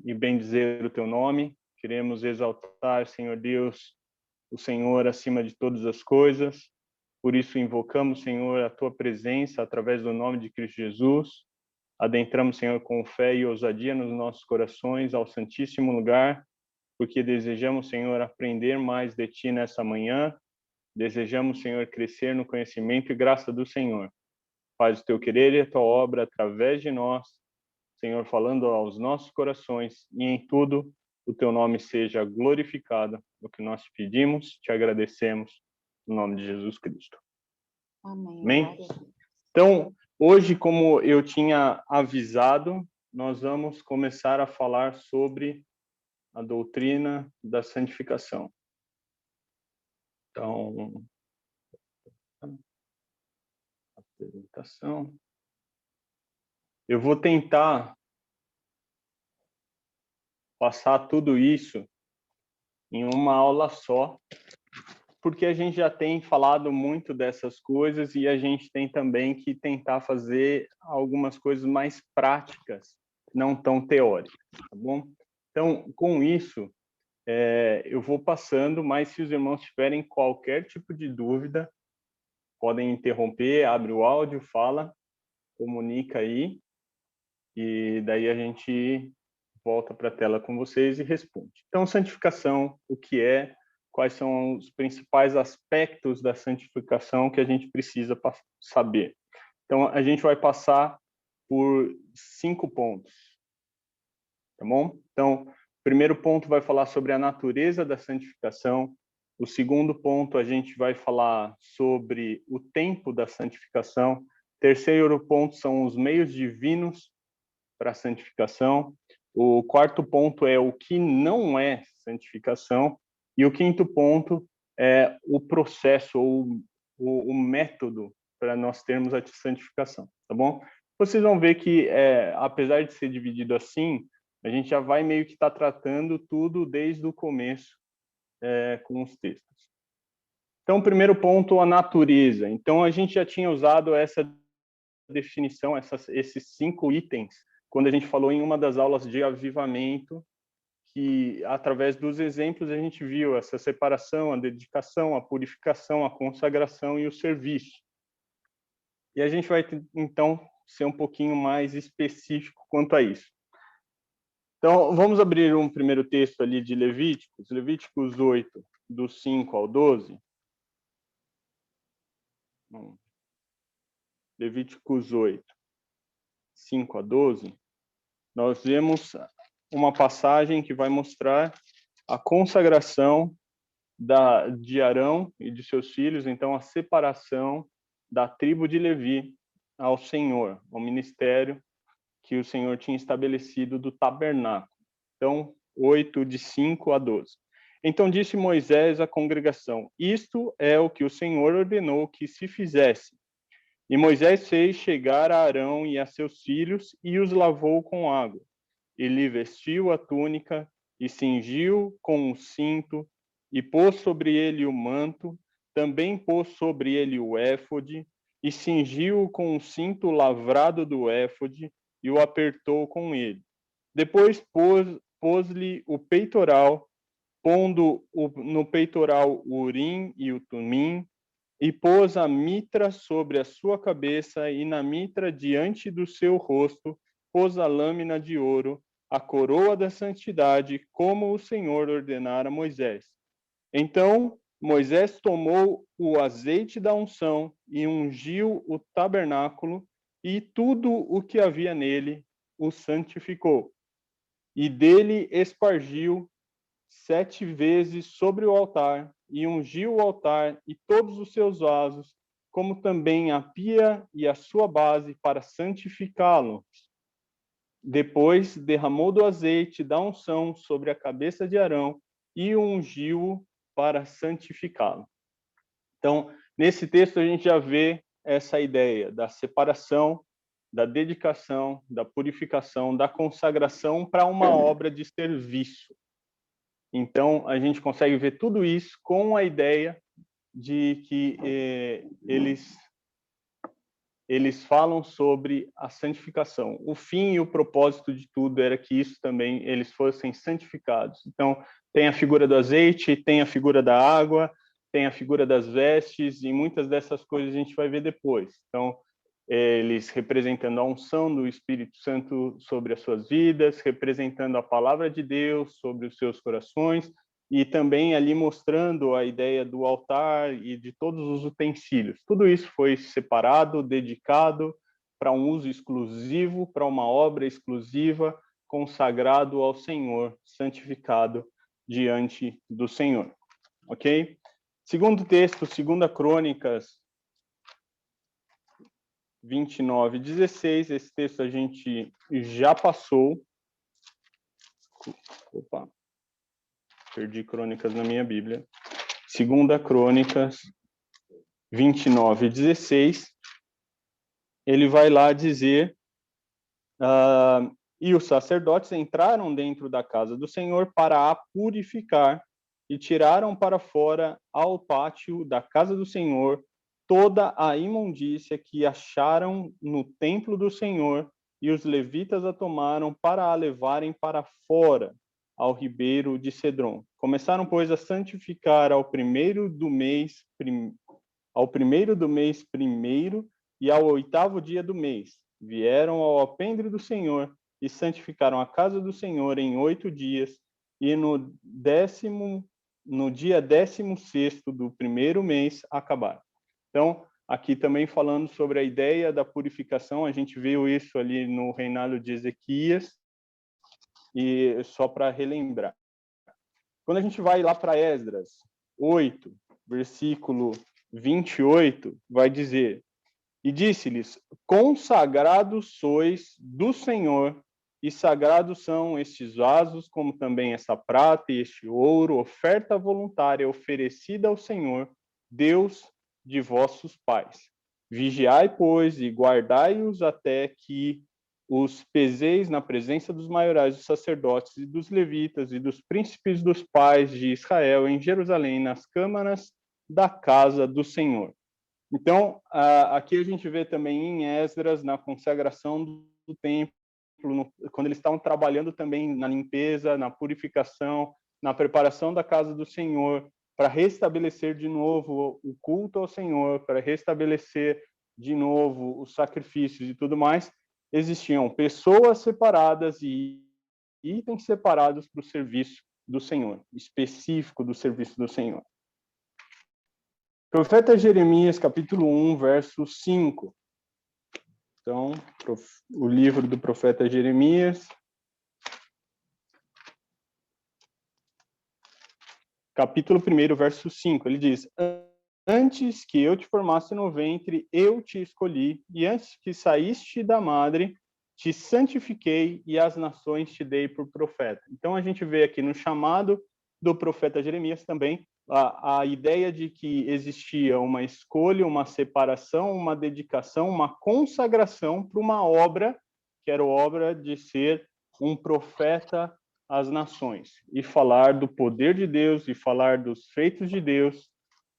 e bendizer o teu nome, queremos exaltar, Senhor Deus, o Senhor acima de todas as coisas. Por isso invocamos, Senhor, a tua presença através do nome de Cristo Jesus. Adentramos, Senhor, com fé e ousadia nos nossos corações ao Santíssimo Lugar, porque desejamos, Senhor, aprender mais de ti nessa manhã. Desejamos, Senhor, crescer no conhecimento e graça do Senhor. Faz o teu querer e a tua obra através de nós, Senhor, falando aos nossos corações, e em tudo o teu nome seja glorificado. O que nós te pedimos, te agradecemos, no nome de Jesus Cristo. Amém. Amém? Então, hoje, como eu tinha avisado, nós vamos começar a falar sobre a doutrina da santificação. Então, apresentação. Eu vou tentar passar tudo isso em uma aula só, porque a gente já tem falado muito dessas coisas e a gente tem também que tentar fazer algumas coisas mais práticas, não tão teóricas, tá bom? Então, com isso, eu vou passando, mas se os irmãos tiverem qualquer tipo de dúvida, podem interromper, abre o áudio, fala, comunica aí, e daí a gente volta para a tela com vocês e responde. Então, santificação, o que é? Quais são os principais aspectos da santificação que a gente precisa saber? Então, a gente vai passar por 5 pontos, tá bom? Então, o primeiro ponto vai falar sobre a natureza da santificação. O segundo ponto, a gente vai falar sobre o tempo da santificação. Terceiro ponto são os meios divinos para a santificação. O quarto ponto é o que não é santificação. E o quinto ponto é o processo ou o método para nós termos a santificação, tá bom? Vocês vão ver que, apesar de ser dividido assim, a gente já vai meio que estar tratando tudo desde o começo com os textos. Então, primeiro ponto, a natureza. Então, a gente já tinha usado essa definição, esses 5 itens, quando a gente falou em uma das aulas de avivamento, que através dos exemplos a gente viu essa separação, a dedicação, a purificação, a consagração e o serviço. E a gente vai, então, ser um pouquinho mais específico quanto a isso. Então, vamos abrir um primeiro texto ali de Levíticos, Levíticos 8, do 5 ao 12. Levíticos 8, 5 a 12. Nós vemos uma passagem que vai mostrar a consagração de Arão e de seus filhos, então a separação da tribo de Levi ao Senhor, ao ministério que o Senhor tinha estabelecido do tabernáculo. Então, 8, de 5 a 12. Então disse Moisés à congregação: isto é o que o Senhor ordenou que se fizesse. E Moisés fez chegar a Arão e a seus filhos e os lavou com água. E lhe vestiu a túnica e cingiu com o cinto e pôs sobre ele o manto, também pôs sobre ele o éfode e cingiu-o com o cinto lavrado do éfode e o apertou com ele. Depois pôs-lhe o peitoral, pondo no peitoral o urim e o tumim, e pôs a mitra sobre a sua cabeça, e na mitra diante do seu rosto pôs a lâmina de ouro, a coroa da santidade, como o Senhor ordenara a Moisés. Então Moisés tomou o azeite da unção e ungiu o tabernáculo, e tudo o que havia nele o santificou. E dele espargiu 7 vezes sobre o altar, e ungiu o altar e todos os seus vasos, como também a pia e a sua base, para santificá-lo. Depois derramou do azeite da unção sobre a cabeça de Arão e ungiu-o para santificá-lo. Então, nesse texto a gente já vê essa ideia da separação, da dedicação, da purificação, da consagração para uma obra de serviço. Então, a gente consegue ver tudo isso com a ideia de que eles eles falam sobre a santificação. O fim e o propósito de tudo era que isso também, eles fossem santificados. Então, tem a figura do azeite, tem a figura da água, tem a figura das vestes, e muitas dessas coisas a gente vai ver depois. Então, eles representando a unção do Espírito Santo sobre as suas vidas, representando a palavra de Deus sobre os seus corações, e também ali mostrando a ideia do altar e de todos os utensílios. Tudo isso foi separado, dedicado para um uso exclusivo, para uma obra exclusiva, consagrado ao Senhor, santificado diante do Senhor. Ok? Segundo texto, 2 Crônicas 29:16, esse texto a gente já passou. Opa, perdi Crônicas na minha Bíblia. 2 Crônicas 29:16, ele vai lá dizer, e os sacerdotes entraram dentro da casa do Senhor para a purificar, e tiraram para fora ao pátio da casa do Senhor toda a imundícia que acharam no templo do Senhor, e os levitas a tomaram para a levarem para fora, ao ribeiro de Cedron. Começaram, pois, a santificar ao primeiro do mês primeiro e ao 8º dia do mês. Vieram ao alpendre do Senhor e santificaram a casa do Senhor em 8 dias, e no dia 16º do primeiro mês acabaram. Então, aqui também falando sobre a ideia da purificação, a gente viu isso ali no reinado de Ezequias, e só para relembrar. Quando a gente vai lá para Esdras 8, versículo 28, vai dizer: e disse-lhes, consagrados sois do Senhor, e sagrados são estes vasos, como também essa prata e este ouro, oferta voluntária oferecida ao Senhor, Deus de vossos pais. Vigiai, pois, e guardai-os até que os peseis na presença dos maiorais, dos sacerdotes e dos levitas e dos príncipes dos pais de Israel em Jerusalém, nas câmaras da casa do Senhor. Então, aqui a gente vê também em Esdras, na consagração do templo, quando eles estavam trabalhando também na limpeza, na purificação, na preparação da casa do Senhor, para restabelecer de novo o culto ao Senhor, para restabelecer de novo os sacrifícios e tudo mais, existiam pessoas separadas e itens separados para o serviço do Senhor, específico do serviço do Senhor. Profeta Jeremias, capítulo 1, verso 5. Então, o livro do profeta Jeremias, capítulo 1, verso 5, ele diz: antes que eu te formasse no ventre, eu te escolhi, e antes que saíste da madre, te santifiquei, e as nações te dei por profeta. Então, a gente vê aqui no chamado do profeta Jeremias também a ideia de que existia uma escolha, uma separação, uma dedicação, uma consagração para uma obra, que era a obra de ser um profeta às nações, e falar do poder de Deus, e falar dos feitos de Deus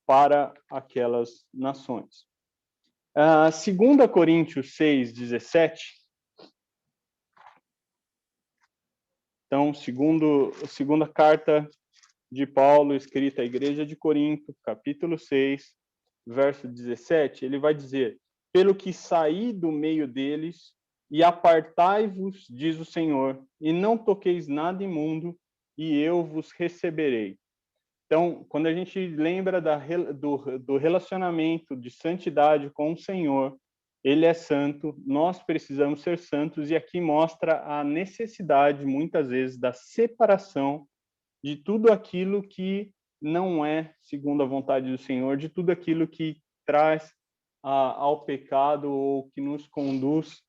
para aquelas nações. 2 Coríntios 6:17. Então, segunda carta de Paulo, escrita à igreja de Corinto, capítulo 6, verso 17, ele vai dizer: pelo que saí do meio deles, e apartai-vos, diz o Senhor, e não toqueis nada imundo, e eu vos receberei. Então, quando a gente lembra do relacionamento de santidade com o Senhor, ele é santo, nós precisamos ser santos, e aqui mostra a necessidade, muitas vezes, da separação de tudo aquilo que não é segundo a vontade do Senhor, de tudo aquilo que traz ao pecado ou que nos conduz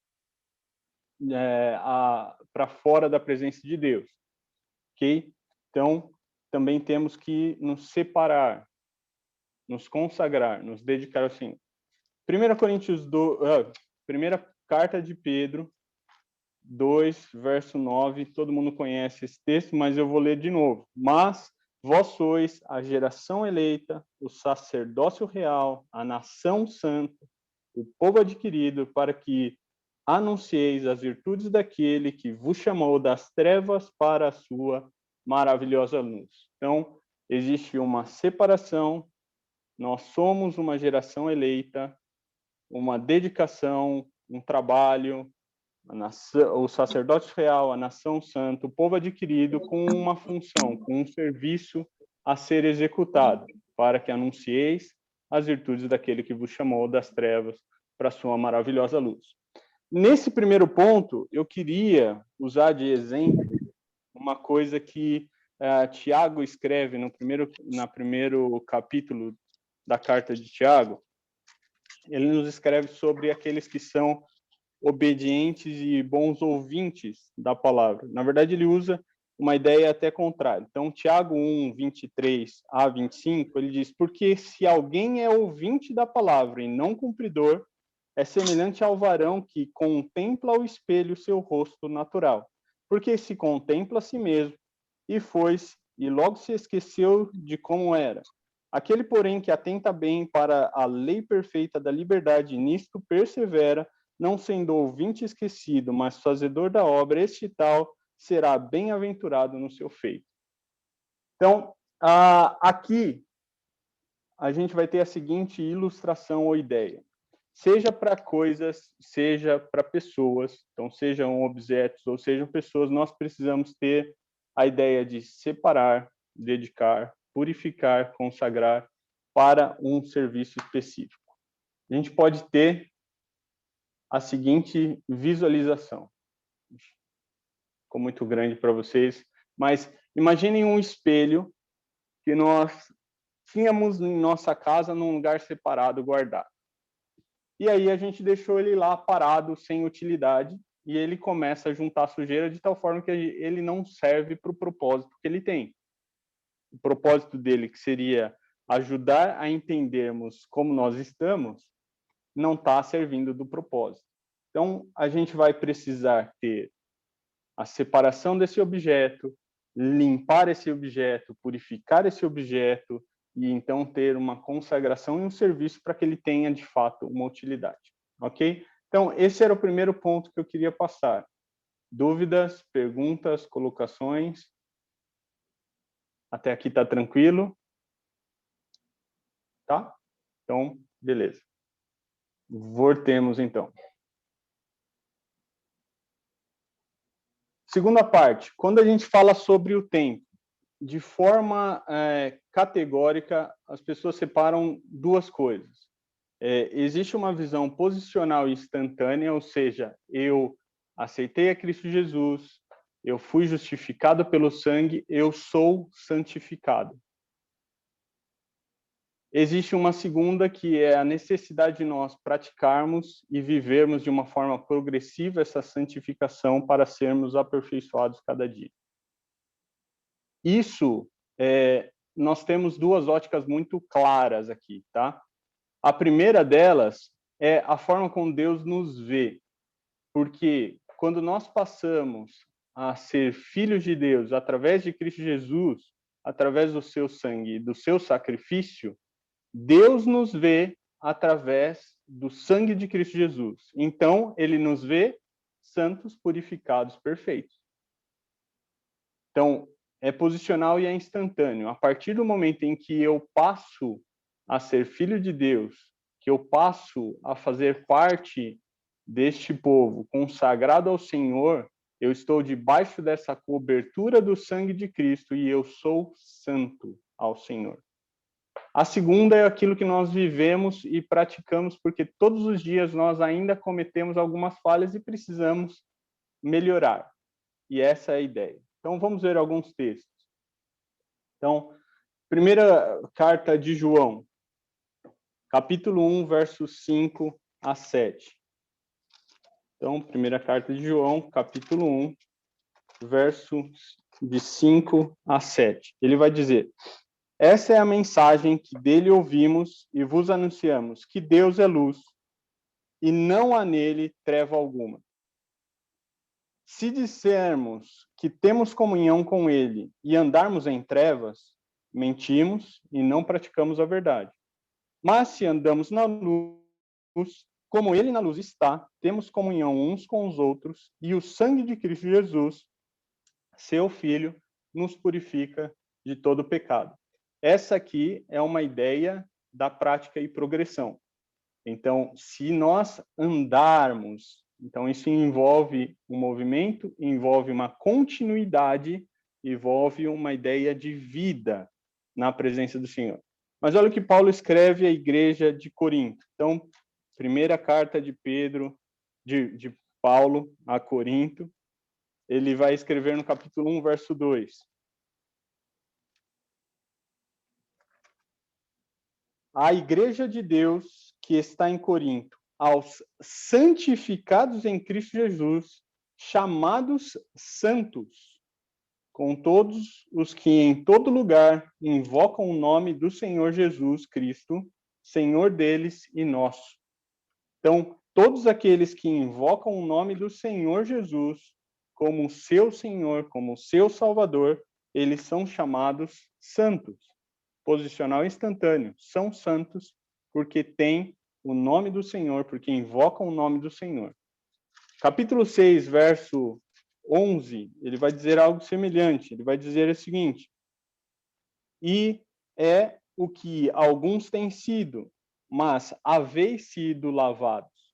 para fora da presença de Deus. Ok? Então, também temos que nos separar, nos consagrar, nos dedicar ao Senhor. Primeira carta de Pedro 2, verso 9, todo mundo conhece esse texto, mas eu vou ler de novo. Mas vós sois a geração eleita, o sacerdócio real, a nação santa, o povo adquirido, para que anuncieis as virtudes daquele que vos chamou das trevas para a sua maravilhosa luz. Então, existe uma separação, nós somos uma geração eleita, uma dedicação, um trabalho, o sacerdócio real, a nação santa, o povo adquirido com uma função, com um serviço a ser executado, para que anuncieis as virtudes daquele que vos chamou das trevas para a sua maravilhosa luz. Nesse primeiro ponto, eu queria usar de exemplo uma coisa que Tiago escreve no primeiro capítulo da carta de Tiago. Ele nos escreve sobre aqueles que são obedientes e bons ouvintes da palavra. Na verdade, ele usa uma ideia até contrária. Então, Tiago 1, 23 a 25, ele diz: porque se alguém é ouvinte da palavra e não cumpridor, é semelhante ao varão que contempla ao espelho seu rosto natural, porque se contempla a si mesmo e foi-se, e logo se esqueceu de como era. Aquele, porém, que atenta bem para a lei perfeita da liberdade, e nisto persevera, não sendo ouvinte esquecido, mas fazedor da obra, este tal será bem-aventurado no seu feito. Então, aqui a gente vai ter a seguinte ilustração ou ideia. Seja para coisas, seja para pessoas, então sejam objetos ou sejam pessoas, nós precisamos ter a ideia de separar, dedicar, purificar, consagrar para um serviço específico. A gente pode ter a seguinte visualização. Ficou muito grande para vocês, mas imaginem um espelho que nós tínhamos em nossa casa num lugar separado, guardado. E aí a gente deixou ele lá parado, sem utilidade, e ele começa a juntar sujeira de tal forma que ele não serve para o propósito que ele tem. O propósito dele, que seria ajudar a entendermos como nós estamos, não está servindo do propósito. Então, a gente vai precisar ter a separação desse objeto, limpar esse objeto, purificar esse objeto, e então ter uma consagração e um serviço para que ele tenha, de fato, uma utilidade. Ok? Então, esse era o primeiro ponto que eu queria passar. Dúvidas, perguntas, colocações? Até aqui está tranquilo? Tá? Então, beleza. Voltemos, então. Segunda parte, quando a gente fala sobre o tempo, de forma categórica, as pessoas separam duas coisas. Existe uma visão posicional e instantânea, ou seja, eu aceitei a Cristo Jesus, eu fui justificado pelo sangue, eu sou santificado. Existe uma segunda, que é a necessidade de nós praticarmos e vivermos de uma forma progressiva essa santificação para sermos aperfeiçoados cada dia. Isso, nós temos duas óticas muito claras aqui, tá? A primeira delas é a forma como Deus nos vê, porque quando nós passamos a ser filhos de Deus através de Cristo Jesus, através do seu sangue, do seu sacrifício, Deus nos vê através do sangue de Cristo Jesus. Então, ele nos vê santos, purificados, perfeitos. Então, é posicional e é instantâneo. A partir do momento em que eu passo a ser filho de Deus, que eu passo a fazer parte deste povo consagrado ao Senhor, eu estou debaixo dessa cobertura do sangue de Cristo e eu sou santo ao Senhor. A segunda é aquilo que nós vivemos e praticamos, porque todos os dias nós ainda cometemos algumas falhas e precisamos melhorar. E essa é a ideia. Então, vamos ver alguns textos. Então, primeira carta de João, capítulo 1, versos 5 a 7. Então, primeira carta de João, capítulo 1, versos de 5 a 7. Ele vai dizer: essa é a mensagem que dele ouvimos e vos anunciamos, que Deus é luz, e não há nele treva alguma. Se dissermos que temos comunhão com ele e andarmos em trevas, mentimos e não praticamos a verdade. Mas se andamos na luz, como ele na luz está, temos comunhão uns com os outros, e o sangue de Cristo Jesus, seu Filho, nos purifica de todo pecado. Essa aqui é uma ideia da prática e progressão. Então, se nós andarmos, então isso envolve um movimento, envolve uma continuidade, envolve uma ideia de vida na presença do Senhor. Mas olha o que Paulo escreve à igreja de Corinto. Então, primeira carta de de Paulo a Corinto, ele vai escrever no capítulo 1, verso 2. A igreja de Deus que está em Corinto, aos santificados em Cristo Jesus, chamados santos, com todos os que em todo lugar invocam o nome do Senhor Jesus Cristo, Senhor deles e nosso. Então, todos aqueles que invocam o nome do Senhor Jesus como seu Senhor, como seu Salvador, eles são chamados santos. Posicional instantâneo, são santos porque têm o nome do Senhor, porque invocam o nome do Senhor. Capítulo 6, verso 11, ele vai dizer algo semelhante. Ele vai dizer o seguinte: e é o que alguns têm sido, mas haveis sido lavados,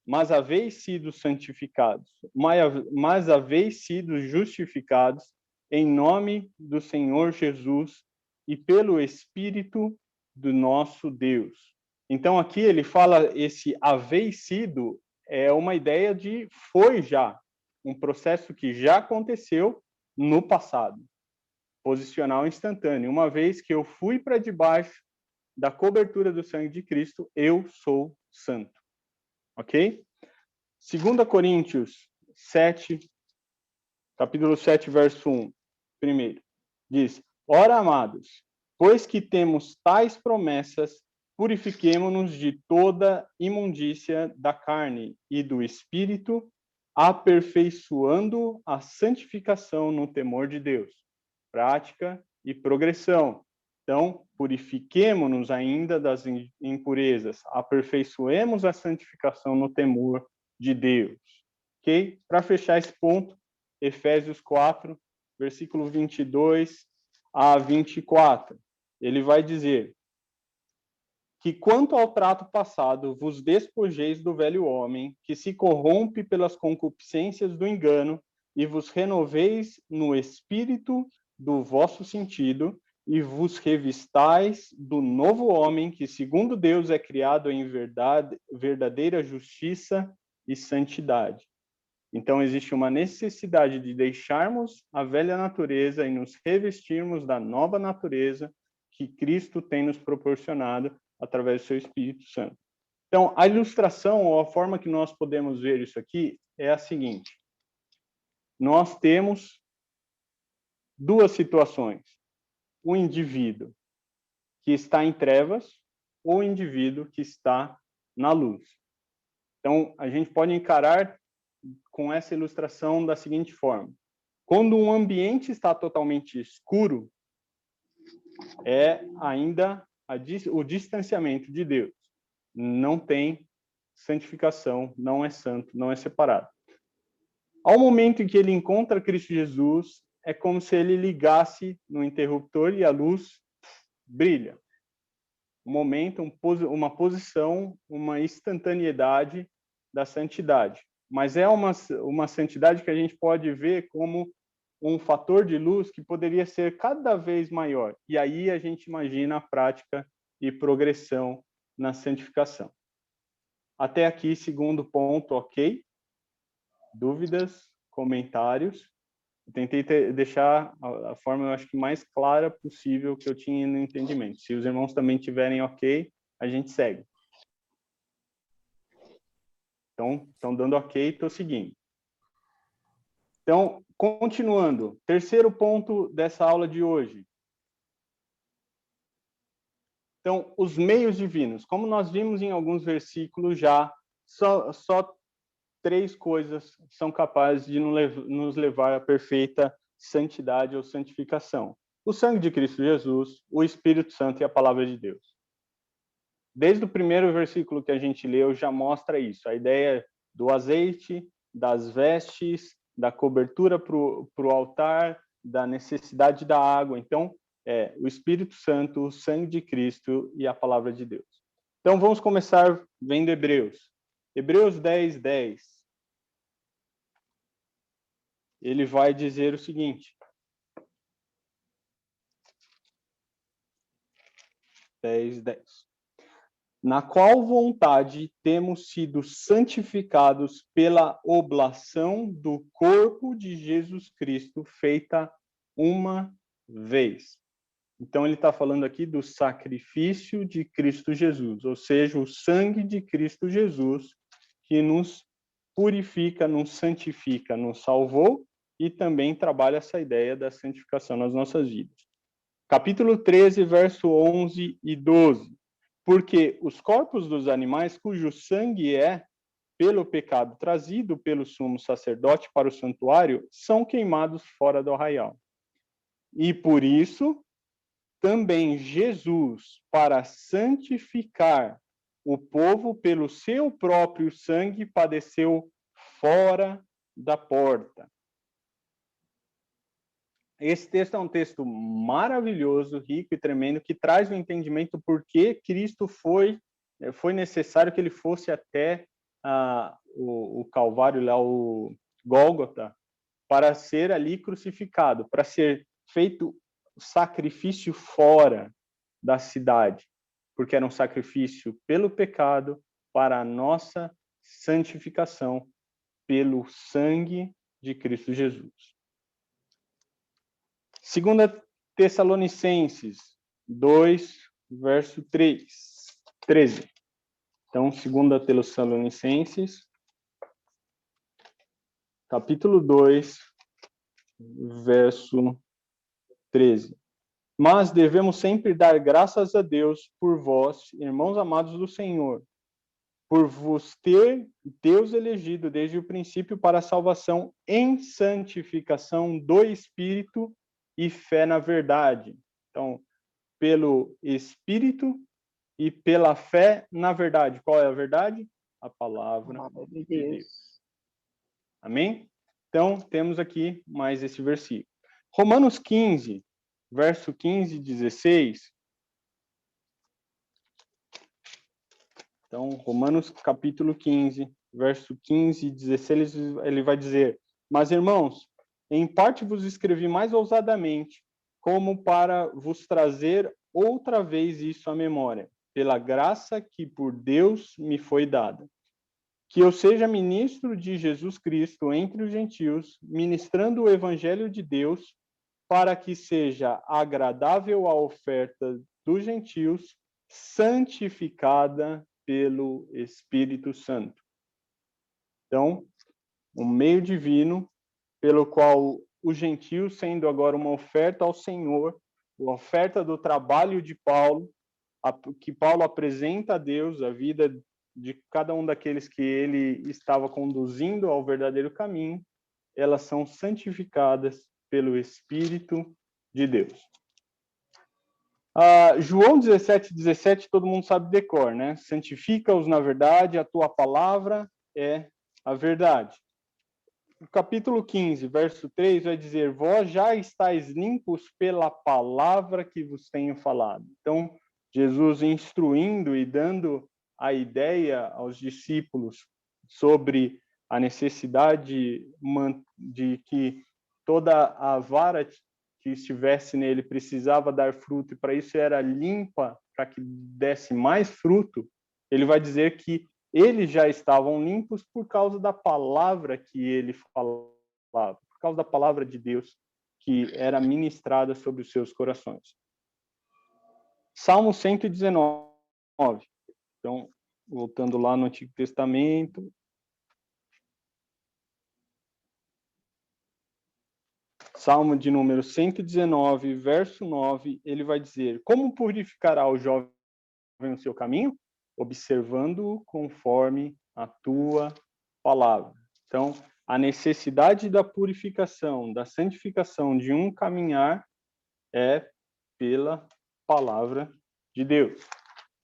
mas haveis sido santificados, mas haveis sido justificados em nome do Senhor Jesus e pelo Espírito do nosso Deus. Então aqui ele fala esse haveis sido é uma ideia de foi já, um processo que já aconteceu no passado. Posicional instantâneo. Uma vez que eu fui para debaixo da cobertura do sangue de Cristo, eu sou santo. Ok? 2 Coríntios 7, capítulo 7, verso 1. Primeiro, diz: ora, amados, pois que temos tais promessas, purifiquemo-nos de toda imundícia da carne e do espírito, aperfeiçoando a santificação no temor de Deus. Prática e progressão. Então, purifiquemo-nos ainda das impurezas, aperfeiçoemos a santificação no temor de Deus. Ok? Para fechar esse ponto, Efésios 4, versículo 22 a 24. Ele vai dizer que quanto ao trato passado, vos despojeis do velho homem, que se corrompe pelas concupiscências do engano, e vos renoveis no espírito do vosso sentido, e vos revistais do novo homem, que segundo Deus é criado em verdadeira justiça e santidade. Então, existe uma necessidade de deixarmos a velha natureza e nos revestirmos da nova natureza que Cristo tem nos proporcionado através do seu Espírito Santo. Então, a ilustração, ou a forma que nós podemos ver isso aqui, é a seguinte. Nós temos duas situações. O indivíduo que está em trevas ou o indivíduo que está na luz. Então, a gente pode encarar com essa ilustração da seguinte forma. Quando um ambiente está totalmente escuro, é ainda o distanciamento de Deus. Não tem santificação, não é santo, não é separado. Ao momento em que ele encontra Cristo Jesus, é como se ele ligasse no interruptor e a luz brilha. Um momento, uma posição, uma instantaneidade da santidade. Mas é uma santidade que a gente pode ver como um fator de luz que poderia ser cada vez maior. E aí a gente imagina a prática e progressão na santificação. Até aqui, segundo ponto, ok? Dúvidas, comentários? Eu tentei deixar a forma, eu acho que mais clara possível que eu tinha no entendimento. Se os irmãos também tiverem ok, a gente segue. Então, estão dando ok, estou seguindo. Então, continuando, terceiro ponto dessa aula de hoje. Então, os meios divinos. Como nós vimos em alguns versículos já, só três coisas são capazes de nos levar à perfeita santidade ou santificação. O sangue de Cristo Jesus, o Espírito Santo e a palavra de Deus. desde o primeiro versículo que a gente leu, já mostra isso. A ideia do azeite, das vestes, da cobertura para o altar, da necessidade da água. Então, o Espírito Santo, o sangue de Cristo e a palavra de Deus. Então, vamos começar vendo Hebreus. Hebreus 10, 10. Ele vai dizer o seguinte. 10, 10. Na qual vontade temos sido santificados pela oblação do corpo de Jesus Cristo, feita uma vez. Então, ele está falando aqui do sacrifício de Cristo Jesus, ou seja, o sangue de Cristo Jesus, que nos purifica, nos santifica, nos salvou e também trabalha essa ideia da santificação nas nossas vidas. Capítulo 13, verso 11 e 12. Porque os corpos dos animais cujo sangue é, pelo pecado trazido pelo sumo sacerdote para o santuário, são queimados fora do arraial. E por isso, também Jesus, para santificar o povo pelo seu próprio sangue, padeceu fora da porta. Esse texto é um texto maravilhoso, rico e tremendo, que traz o entendimento por que Cristo foi necessário que ele fosse até o Calvário, lá o Gólgota, para ser ali crucificado, para ser feito sacrifício fora da cidade, porque era um sacrifício pelo pecado, para a nossa santificação, pelo sangue de Cristo Jesus. 2 Tessalonicenses 2, verso 13. Então, 2 Tessalonicenses, capítulo 2, verso 13. Mas devemos sempre dar graças a Deus por vós, irmãos amados do Senhor, por vos ter Deus elegido desde o princípio para a salvação em santificação do Espírito e fé na verdade. Então, pelo Espírito e pela fé na verdade. Qual é a verdade? A palavra de Deus. Amém? Então, temos aqui mais esse versículo. Romanos 15, verso 15 e 16. Então, Romanos capítulo 15, verso 15 e 16, ele vai dizer: Mas, irmãos, em parte vos escrevi mais ousadamente, como para vos trazer outra vez isso à memória, pela graça que por Deus me foi dada. Que eu seja ministro de Jesus Cristo entre os gentios, ministrando o evangelho de Deus, para que seja agradável a oferta dos gentios, santificada pelo Espírito Santo. Então, o meio divino pelo qual os gentios, sendo agora uma oferta ao Senhor, a oferta do trabalho de Paulo, que Paulo apresenta a Deus, a vida de cada um daqueles que ele estava conduzindo ao verdadeiro caminho, elas são santificadas pelo Espírito de Deus. João 17, 17, todo mundo sabe de cor, né? Santifica-os na verdade, a tua palavra é a verdade. O capítulo 15, verso 3, vai dizer: Vós já estáis limpos pela palavra que vos tenho falado. Então, Jesus instruindo e dando a ideia aos discípulos sobre a necessidade de que toda a vara que estivesse nele precisava dar fruto, e para isso era limpa, para que desse mais fruto. Ele vai dizer que eles já estavam limpos por causa da palavra que ele falava, por causa da palavra de Deus que era ministrada sobre os seus corações. Salmo 119. Então, voltando lá no Antigo Testamento. Salmo de número 119, verso 9, ele vai dizer: Como purificará o jovem o seu caminho? Observando-o conforme a tua palavra. Então, a necessidade da purificação, da santificação de um caminhar é pela palavra de Deus.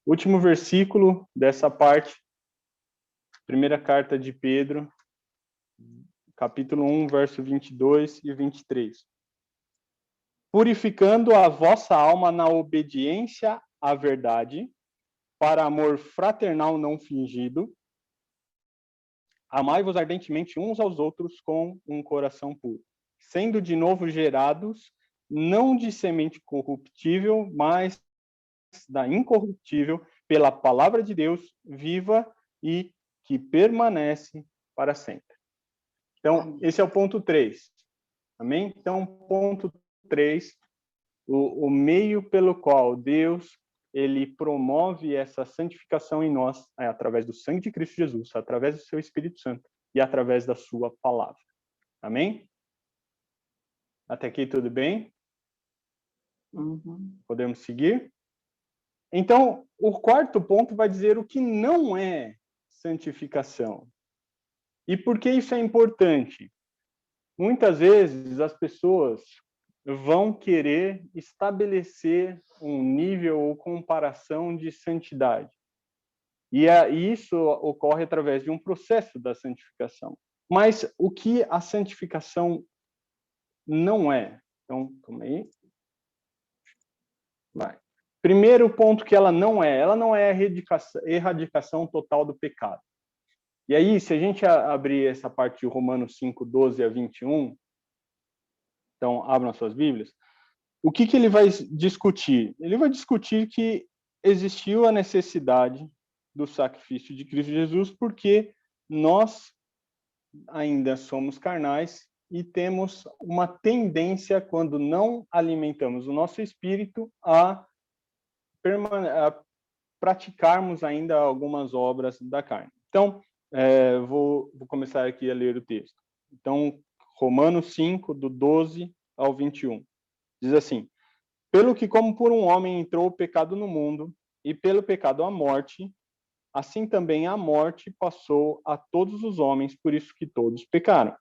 Último versículo dessa parte, primeira carta de Pedro, capítulo 1, verso 22 e 23. Purificando a vossa alma na obediência à verdade, para amor fraternal não fingido, amai-vos ardentemente uns aos outros com um coração puro, sendo de novo gerados, não de semente corruptível, mas da incorruptível, pela palavra de Deus viva e que permanece para sempre. Então, esse é o ponto 3. Amém? Então, ponto 3, o meio pelo qual Deus ele promove essa santificação em nós é através do sangue de Cristo Jesus, através do seu Espírito Santo e através da sua palavra. Amém? Até aqui tudo bem? Uhum. Podemos seguir? Então, o quarto ponto vai dizer o que não é santificação. E por que isso é importante? Muitas vezes as pessoas vão querer estabelecer um nível ou comparação de santidade. E isso ocorre através de um processo da santificação. Mas o que a santificação não é? Então, calma aí. Vai. Primeiro ponto que ela não é a erradicação total do pecado. E aí, se a gente abrir essa parte de Romanos 5, 12 a 21, então abram as suas Bíblias, o que ele vai discutir? Ele vai discutir que existiu a necessidade do sacrifício de Cristo Jesus porque nós ainda somos carnais e temos uma tendência, quando não alimentamos o nosso espírito, a praticarmos ainda algumas obras da carne. Então, vou começar aqui a ler o texto. Então, Romanos 5, do 12 ao 21. Diz assim: pelo que como por um homem entrou o pecado no mundo, e pelo pecado a morte, assim também a morte passou a todos os homens, por isso que todos pecaram.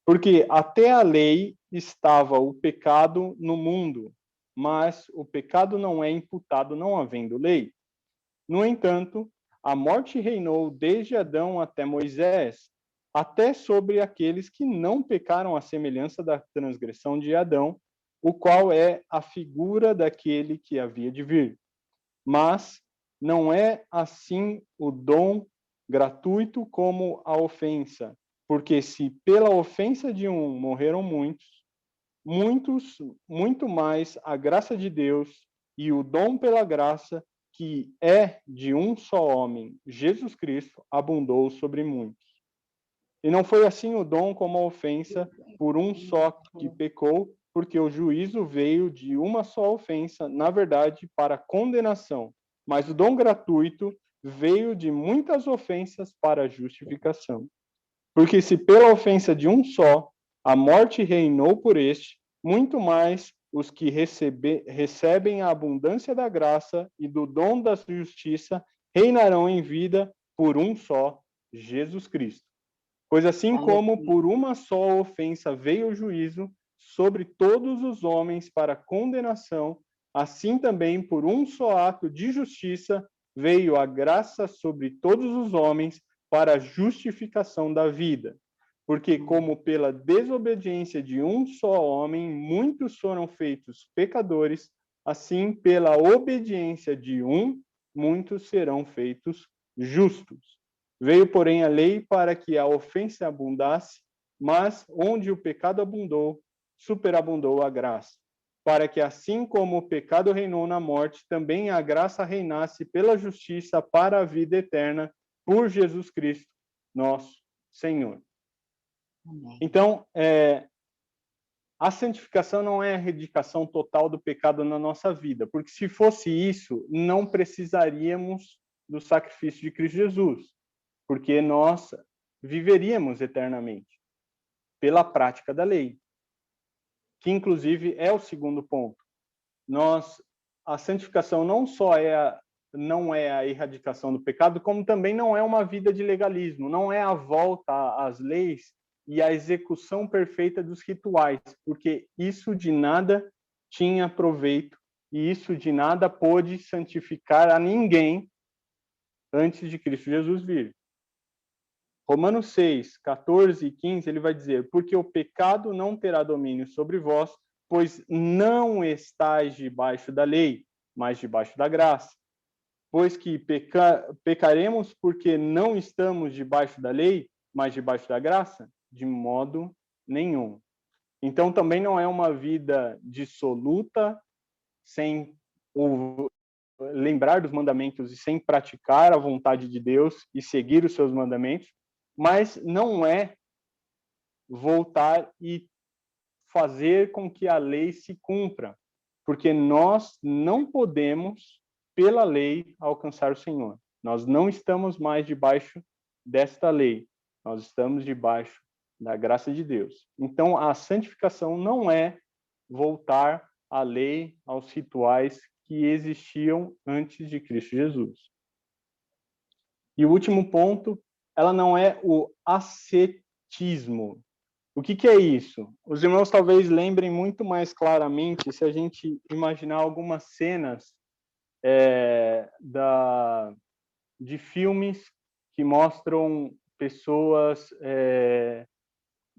Porque até a lei estava o pecado no mundo, mas o pecado não é imputado não havendo lei. No entanto, a morte reinou desde Adão até Moisés, até sobre aqueles que não pecaram à semelhança da transgressão de Adão, o qual é a figura daquele que havia de vir. Mas não é assim o dom gratuito como a ofensa, porque se pela ofensa de um morreram muitos, muito mais a graça de Deus e o dom pela graça, que é de um só homem, Jesus Cristo, abundou sobre muitos. E não foi assim o dom como a ofensa, por um só que pecou, porque o juízo veio de uma só ofensa, na verdade, para condenação. Mas o dom gratuito veio de muitas ofensas para justificação. Porque se pela ofensa de um só a morte reinou por este, muito mais os que recebem a abundância da graça e do dom da justiça reinarão em vida por um só, Jesus Cristo. Pois assim como por uma só ofensa veio o juízo sobre todos os homens para condenação, assim também por um só ato de justiça veio a graça sobre todos os homens para a justificação da vida. Porque como pela desobediência de um só homem muitos foram feitos pecadores, assim pela obediência de um muitos serão feitos justos. Veio, porém, a lei para que a ofensa abundasse, mas onde o pecado abundou, superabundou a graça, para que assim como o pecado reinou na morte, também a graça reinasse pela justiça para a vida eterna, por Jesus Cristo, nosso Senhor. Então, a santificação não é a erradicação total do pecado na nossa vida, porque se fosse isso, não precisaríamos do sacrifício de Cristo Jesus, porque nós viveríamos eternamente pela prática da lei, que inclusive é o segundo ponto. A santificação não é a erradicação do pecado, como também não é uma vida de legalismo, não é a volta às leis e a execução perfeita dos rituais, porque isso de nada tinha proveito e isso de nada pôde santificar a ninguém antes de Cristo Jesus vir. Romanos 6, 14 e 15, ele vai dizer: porque o pecado não terá domínio sobre vós, pois não estáis debaixo da lei, mas debaixo da graça. Pois que pecaremos porque não estamos debaixo da lei, mas debaixo da graça? De modo nenhum. Então, também não é uma vida dissoluta, sem lembrar dos mandamentos e sem praticar a vontade de Deus e seguir os seus mandamentos, mas não é voltar e fazer com que a lei se cumpra, porque nós não podemos, pela lei, alcançar o Senhor. Nós não estamos mais debaixo desta lei, nós estamos debaixo da graça de Deus. Então, a santificação não é voltar à lei, aos rituais que existiam antes de Cristo Jesus. E o último ponto, ela não é o ascetismo. O que é isso? Os irmãos talvez lembrem muito mais claramente se a gente imaginar algumas cenas de filmes que mostram pessoas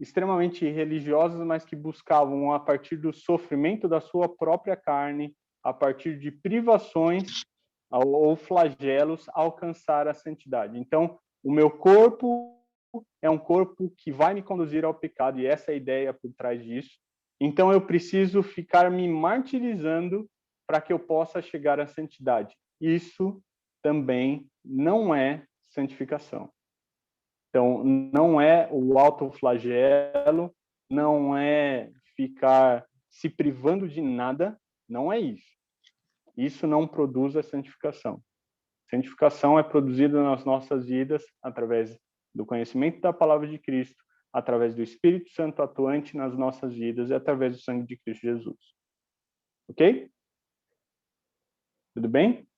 extremamente religiosas, mas que buscavam, a partir do sofrimento da sua própria carne, a partir de privações ou flagelos, alcançar a santidade. Então, o meu corpo é um corpo que vai me conduzir ao pecado, e essa é a ideia por trás disso. Então, eu preciso ficar me martirizando para que eu possa chegar à santidade. Isso também não é santificação. Então, não é o autoflagelo, não é ficar se privando de nada, não é isso. Isso não produz a santificação. Santificação é produzida nas nossas vidas através do conhecimento da palavra de Cristo, através do Espírito Santo atuante nas nossas vidas e através do sangue de Cristo Jesus. Ok? Tudo bem?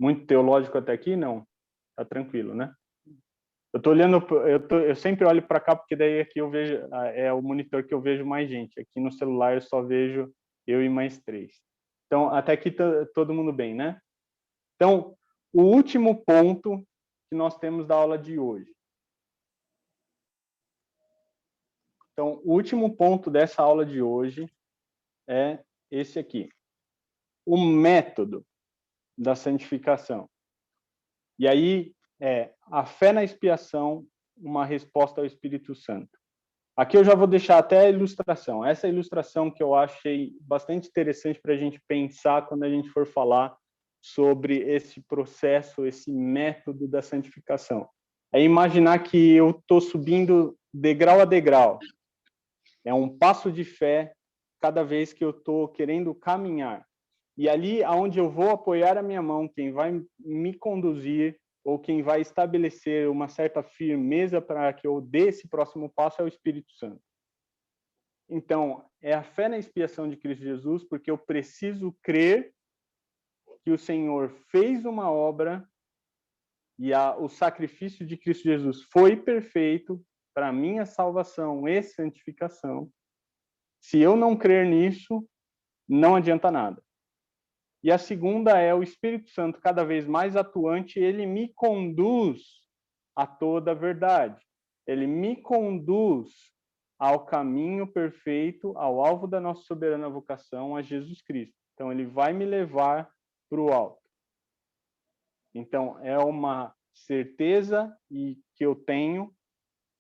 Muito teológico até aqui? Não. Tá tranquilo, né? Eu sempre olho para cá porque daí aqui eu vejo, é o monitor que eu vejo mais gente. Aqui no celular eu só vejo eu e mais 3. Então, até aqui todo mundo bem, né? Então, o último ponto que nós temos da aula de hoje. Então, o último ponto dessa aula de hoje é esse aqui. O método da santificação. E aí, a fé na expiação, uma resposta ao Espírito Santo. Aqui eu já vou deixar até a ilustração. Essa ilustração que eu achei bastante interessante para a gente pensar quando a gente for falar sobre esse processo, esse método da santificação. É imaginar que eu estou subindo degrau a degrau. É um passo de fé cada vez que eu estou querendo caminhar. E ali aonde eu vou apoiar a minha mão, quem vai me conduzir ou quem vai estabelecer uma certa firmeza para que eu dê esse próximo passo é o Espírito Santo. Então, é a fé na expiação de Cristo Jesus, porque eu preciso crer que o Senhor fez uma obra e o sacrifício de Cristo Jesus foi perfeito para minha salvação e santificação. Se eu não crer nisso, não adianta nada. E a segunda é o Espírito Santo, cada vez mais atuante, ele me conduz a toda a verdade. Ele me conduz ao caminho perfeito, ao alvo da nossa soberana vocação, a Jesus Cristo. Então, ele vai me levar para o alto. Então, é uma certeza que eu tenho,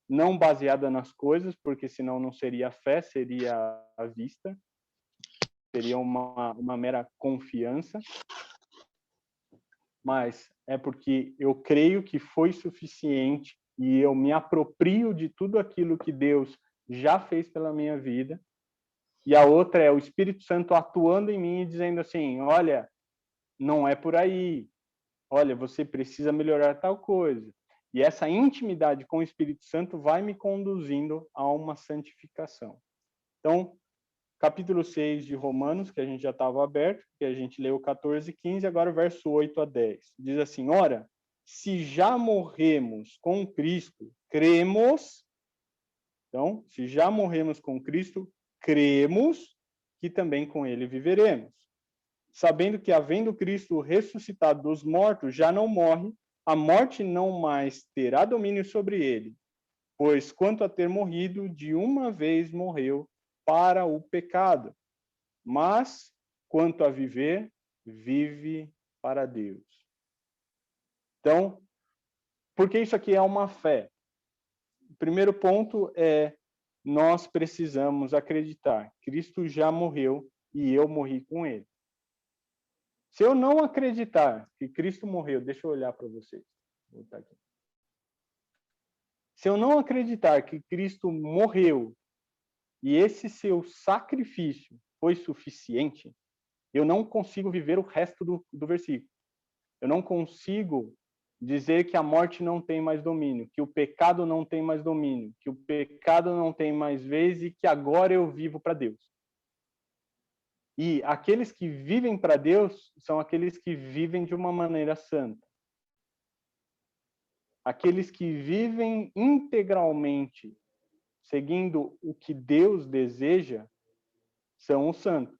não baseada nas coisas, porque senão não seria fé, seria a vista. Seria uma mera confiança, mas é porque eu creio que foi suficiente e eu me aproprio de tudo aquilo que Deus já fez pela minha vida. E a outra é o Espírito Santo atuando em mim e dizendo assim, olha, não é por aí, olha, você precisa melhorar tal coisa. E essa intimidade com o Espírito Santo vai me conduzindo a uma santificação. Então, capítulo 6 de Romanos, que a gente já estava aberto, que a gente leu 14 e 15, agora o verso 8 a 10. Diz assim, ora, se já morremos com Cristo, cremos... Então, se já morremos com Cristo, cremos que também com ele viveremos. Sabendo que, havendo Cristo ressuscitado dos mortos, já não morre, a morte não mais terá domínio sobre ele. Pois, quanto a ter morrido, de uma vez morreu para o pecado. Mas, quanto a viver, vive para Deus. Então, por que isso aqui é uma fé? O primeiro ponto é: nós precisamos acreditar. Cristo já morreu e eu morri com ele. Se eu não acreditar que Cristo morreu, deixa eu olhar para vocês. Vou botar aqui. Se eu não acreditar que Cristo morreu e esse seu sacrifício foi suficiente, eu não consigo viver o resto do versículo. Eu não consigo dizer que a morte não tem mais domínio, que o pecado não tem mais domínio, que o pecado não tem mais vez e que agora eu vivo para Deus. E aqueles que vivem para Deus são aqueles que vivem de uma maneira santa. Aqueles que vivem integralmente, seguindo o que Deus deseja, são os santos.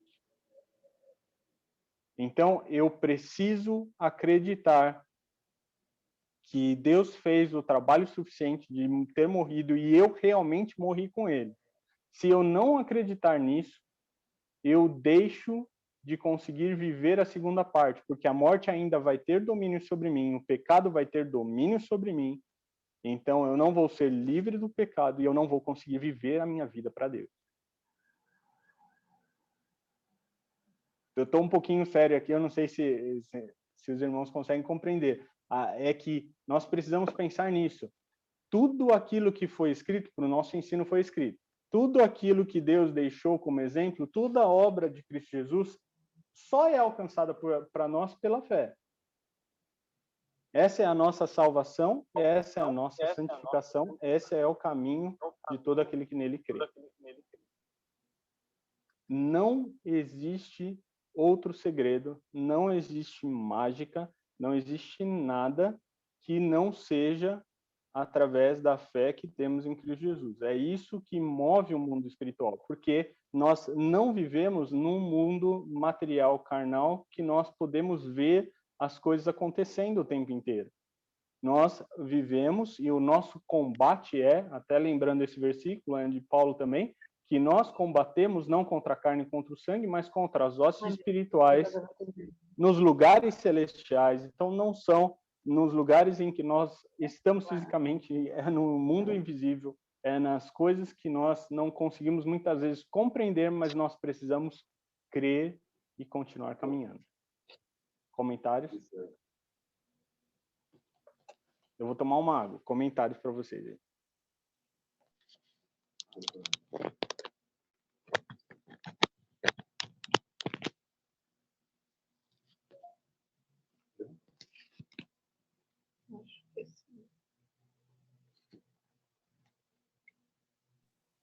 Então, eu preciso acreditar que Deus fez o trabalho suficiente de ter morrido e eu realmente morri com ele. Se eu não acreditar nisso, eu deixo de conseguir viver a segunda parte, porque a morte ainda vai ter domínio sobre mim, o pecado vai ter domínio sobre mim, então eu não vou ser livre do pecado e eu não vou conseguir viver a minha vida para Deus. Eu estou um pouquinho sério aqui, eu não sei se os irmãos conseguem compreender. É que nós precisamos pensar nisso. Tudo aquilo que foi escrito para o nosso ensino foi escrito. Tudo aquilo que Deus deixou como exemplo, toda a obra de Cristo Jesus, só é alcançada para nós pela fé. Essa é a nossa salvação, essa é a nossa santificação, esse é o caminho de todo aquele que nele crê. Não existe outro segredo, não existe mágica, não existe nada que não seja através da fé que temos em Cristo Jesus. É isso que move o mundo espiritual, porque nós não vivemos num mundo material, carnal, que nós podemos ver as coisas acontecendo o tempo inteiro. Nós vivemos, e o nosso combate até lembrando esse versículo, de Paulo também, que nós combatemos não contra a carne e contra o sangue, mas contra as hostes espirituais nos lugares celestiais. Então, não são nos lugares em que nós estamos fisicamente, é no mundo invisível, é nas coisas que nós não conseguimos muitas vezes compreender, mas nós precisamos crer e continuar caminhando. Comentários? Eu vou tomar uma água. Comentários para vocês aí.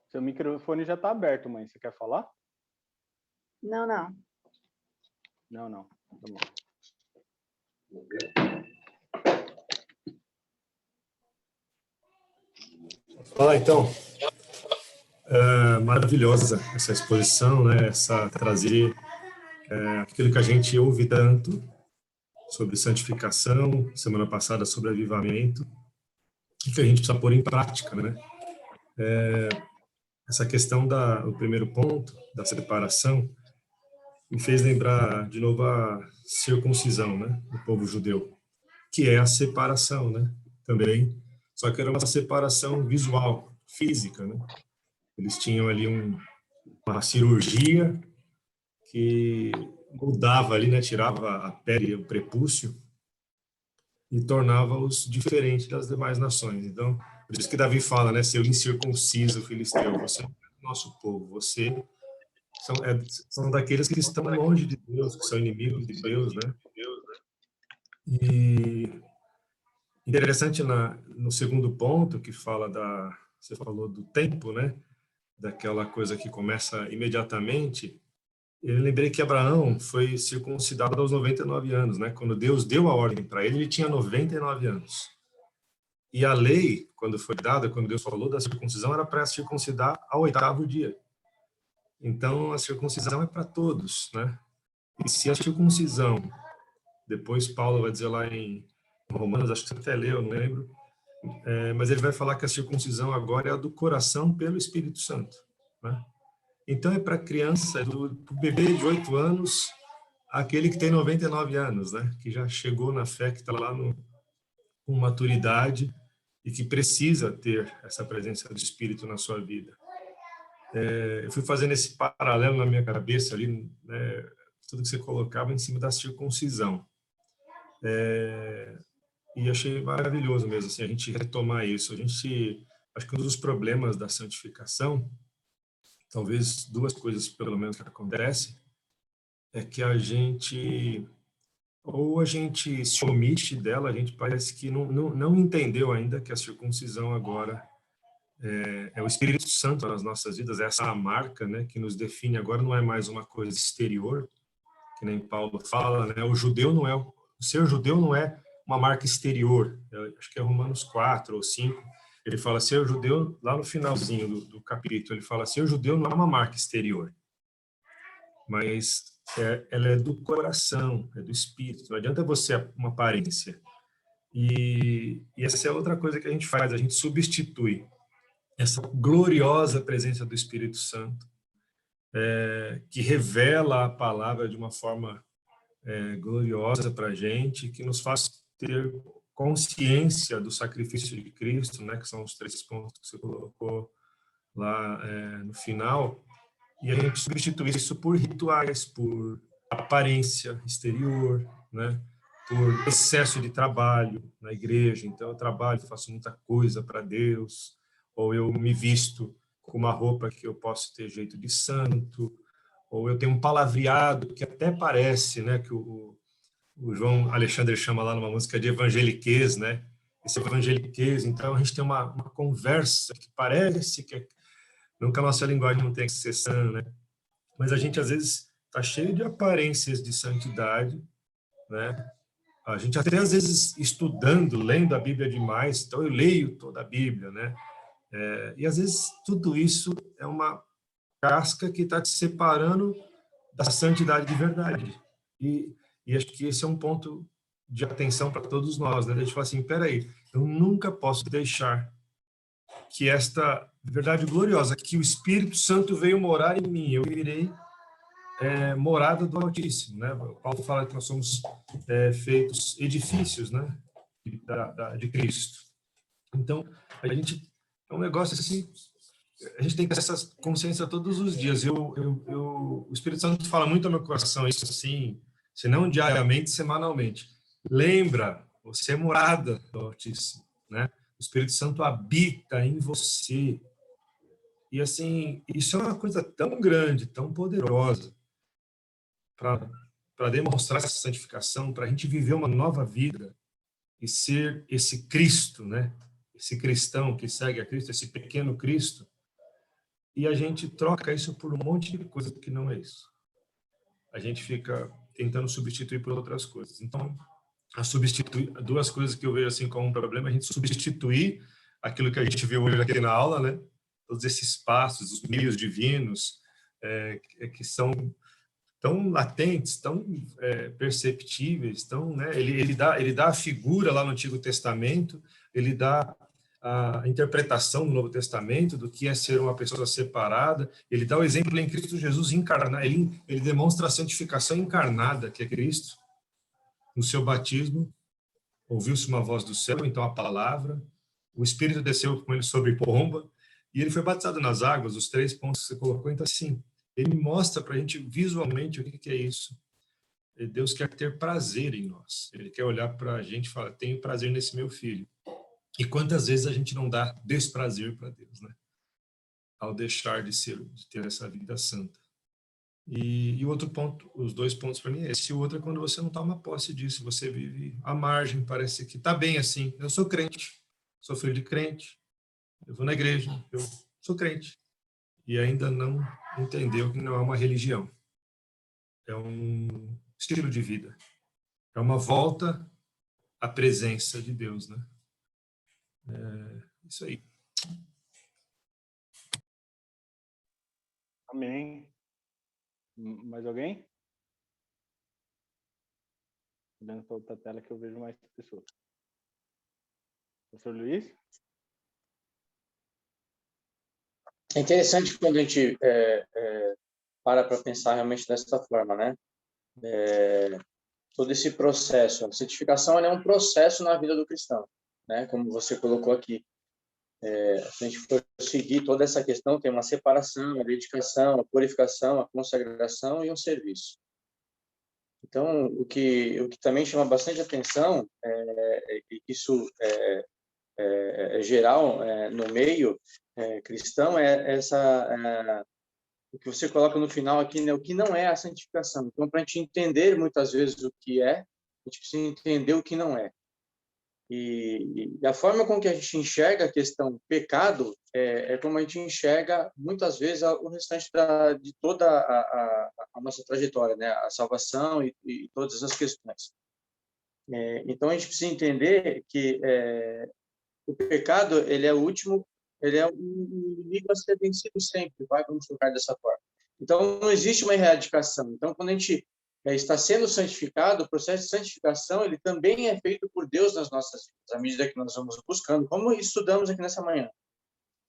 Seu microfone já está aberto, mãe. Você quer falar? Não, não. Não. Tá bom. Fala, então. Maravilhosa essa exposição, né? Trazer aquilo que a gente ouve tanto sobre santificação, semana passada sobre avivamento, e que a gente precisa pôr em prática, né? Essa questão o primeiro ponto, da separação, me fez lembrar de novo a circuncisão, né? Do povo judeu, que é a separação, né? Também, só que era uma separação visual, física, né? Eles tinham ali uma cirurgia que mudava ali, né? Tirava a pele, o prepúcio, e tornava-os diferentes das demais nações. Então, por isso que Davi fala, né? Seu incircunciso filisteu, você não é do nosso povo, você são daqueles que estão longe de Deus, que são inimigos de Deus, né? E interessante no segundo ponto que fala você falou do tempo, né? Daquela coisa que começa imediatamente. Eu lembrei que Abraão foi circuncidado aos 99 anos, né? Quando Deus deu a ordem para ele, ele tinha 99 anos. E a lei, quando foi dada, quando Deus falou da circuncisão, era para circuncidar ao 8º dia. Então, a circuncisão é para todos, né? E se a circuncisão, depois Paulo vai dizer lá em Romanos, acho que você até leu, não lembro, mas ele vai falar que a circuncisão agora é a do coração pelo Espírito Santo, né? Então, é para criança, do bebê de 8 anos, aquele que tem 99 anos, né? Que já chegou na fé, que está lá com maturidade e que precisa ter essa presença do Espírito na sua vida. Eu fui fazendo esse paralelo na minha cabeça ali, né, tudo que você colocava em cima da circuncisão. E achei maravilhoso mesmo, assim, a gente retomar isso. Acho que um dos problemas da santificação, talvez duas coisas pelo menos que acontecem, é que a gente se omite dela, a gente parece que não entendeu ainda que a circuncisão agora é o Espírito Santo nas nossas vidas, essa marca, né, que nos define agora, não é mais uma coisa exterior, que nem Paulo fala, né, ser judeu não é uma marca exterior, acho que é Romanos 4 ou 5, ele fala ser judeu, lá no finalzinho do capítulo, ele fala ser judeu não é uma marca exterior, mas ela é do coração, é do espírito, não adianta você uma aparência. E essa é outra coisa que a gente faz, a gente substitui essa gloriosa presença do Espírito Santo, que revela a palavra de uma forma gloriosa para a gente, que nos faz ter consciência do sacrifício de Cristo, né, que são os 3 pontos que você colocou lá no final, e a gente substitui isso por rituais, por aparência exterior, né, por excesso de trabalho na igreja. Então, eu trabalho, faço muita coisa para Deus, ou eu me visto com uma roupa que eu posso ter jeito de santo, ou eu tenho um palavreado que até parece, né, que o João Alexandre chama lá numa música de evangeliquez, né? Esse evangeliquez. Então, a gente tem uma conversa que parece que nunca a nossa linguagem não tem que ser sã, né? Mas a gente, às vezes, está cheio de aparências de santidade, né? A gente até, às vezes, estudando, lendo a Bíblia demais, então eu leio toda a Bíblia, né? E, às vezes, tudo isso é uma casca que está te separando da santidade de verdade. E acho que esse é um ponto de atenção para todos nós, né? A gente fala assim, peraí, eu nunca posso deixar que esta verdade gloriosa, que o Espírito Santo veio morar em mim, eu virei morada do Altíssimo, né? O Paulo fala que nós somos feitos edifícios, né? De Cristo. Então, a gente é um negócio assim, a gente tem que ter essa consciência todos os dias. O Espírito Santo fala muito ao meu coração isso assim, se não diariamente, semanalmente. Lembra, você é morada do Altíssimo, né? O Espírito Santo habita em você. E assim, isso é uma coisa tão grande, tão poderosa para demonstrar essa santificação, para a gente viver uma nova vida e ser esse Cristo, né? Esse cristão que segue a Cristo, esse pequeno Cristo. E a gente troca isso por um monte de coisa que não é isso. A gente fica tentando substituir por outras coisas. Então, duas coisas que eu vejo assim como um problema, a gente substituir aquilo que a gente viu hoje aqui na aula, né? Todos esses passos, os meios divinos, que são tão latentes, tão perceptíveis, tão, né? Ele dá a figura lá no Antigo Testamento, ele dá a interpretação do Novo Testamento do que é ser uma pessoa separada. Ele dá o exemplo em Cristo Jesus encarnado. Ele demonstra a santificação encarnada, que é Cristo. No seu batismo, ouviu-se uma voz do céu, então a palavra. O Espírito desceu com ele sobre pomba e ele foi batizado nas águas, os 3 pontos que você colocou. Então, assim, ele mostra para a gente visualmente o que é isso. Deus quer ter prazer em nós. Ele quer olhar para a gente e falar, tenho prazer nesse meu filho. E quantas vezes a gente não dá desprazer para Deus, né? Ao deixar de ter essa vida santa. E o outro ponto, os 2 pontos para mim é esse. O outro é quando você não toma posse disso, você vive à margem, parece que está bem assim. Eu sou crente, sou filho de crente, eu vou na igreja, eu sou crente. E ainda não entendeu que não é uma religião. É um estilo de vida. É uma volta à presença de Deus, né? Isso aí. Amém. Mais alguém? Olhando para outra tela que eu vejo mais pessoas. Professor Luiz? É interessante quando a gente para pensar realmente dessa forma, né? Todo esse processo. A santificação é um processo na vida do cristão, né? Como você colocou aqui. Se a gente for seguir toda essa questão, tem uma separação, a dedicação, a purificação, a consagração e um serviço. Então, o que também chama bastante atenção, isso é geral no meio cristão, o que você coloca no final aqui, né, o que não é a santificação. Então, para a gente entender muitas vezes o que é, a gente precisa entender o que não é. E a forma com que a gente enxerga a questão pecado é como a gente enxerga muitas vezes o restante de toda a nossa trajetória, né? A salvação e todas as questões. Então a gente precisa entender que o pecado ele é o último, ele é um inimigo a ser vencido sempre, vamos colocar dessa forma. Então não existe uma erradicação. Então quando a gente está sendo santificado, o processo de santificação ele também é feito por Deus nas nossas vidas, à medida que nós vamos buscando, como estudamos aqui nessa manhã.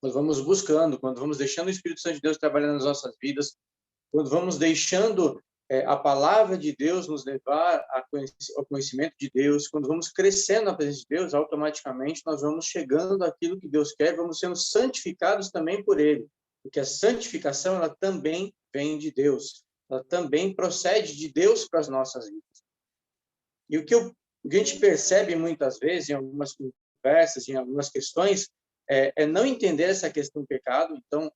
Nós vamos buscando, quando vamos deixando o Espírito Santo de Deus trabalhando nas nossas vidas, quando vamos deixando a palavra de Deus nos levar ao conhecimento de Deus, quando vamos crescendo na presença de Deus, automaticamente nós vamos chegando àquilo que Deus quer, vamos sendo santificados também por Ele, porque a santificação ela também vem de Deus. Ela também procede de Deus para as nossas vidas. E o que a gente percebe muitas vezes em algumas conversas, em algumas questões, é não entender essa questão do pecado. Então,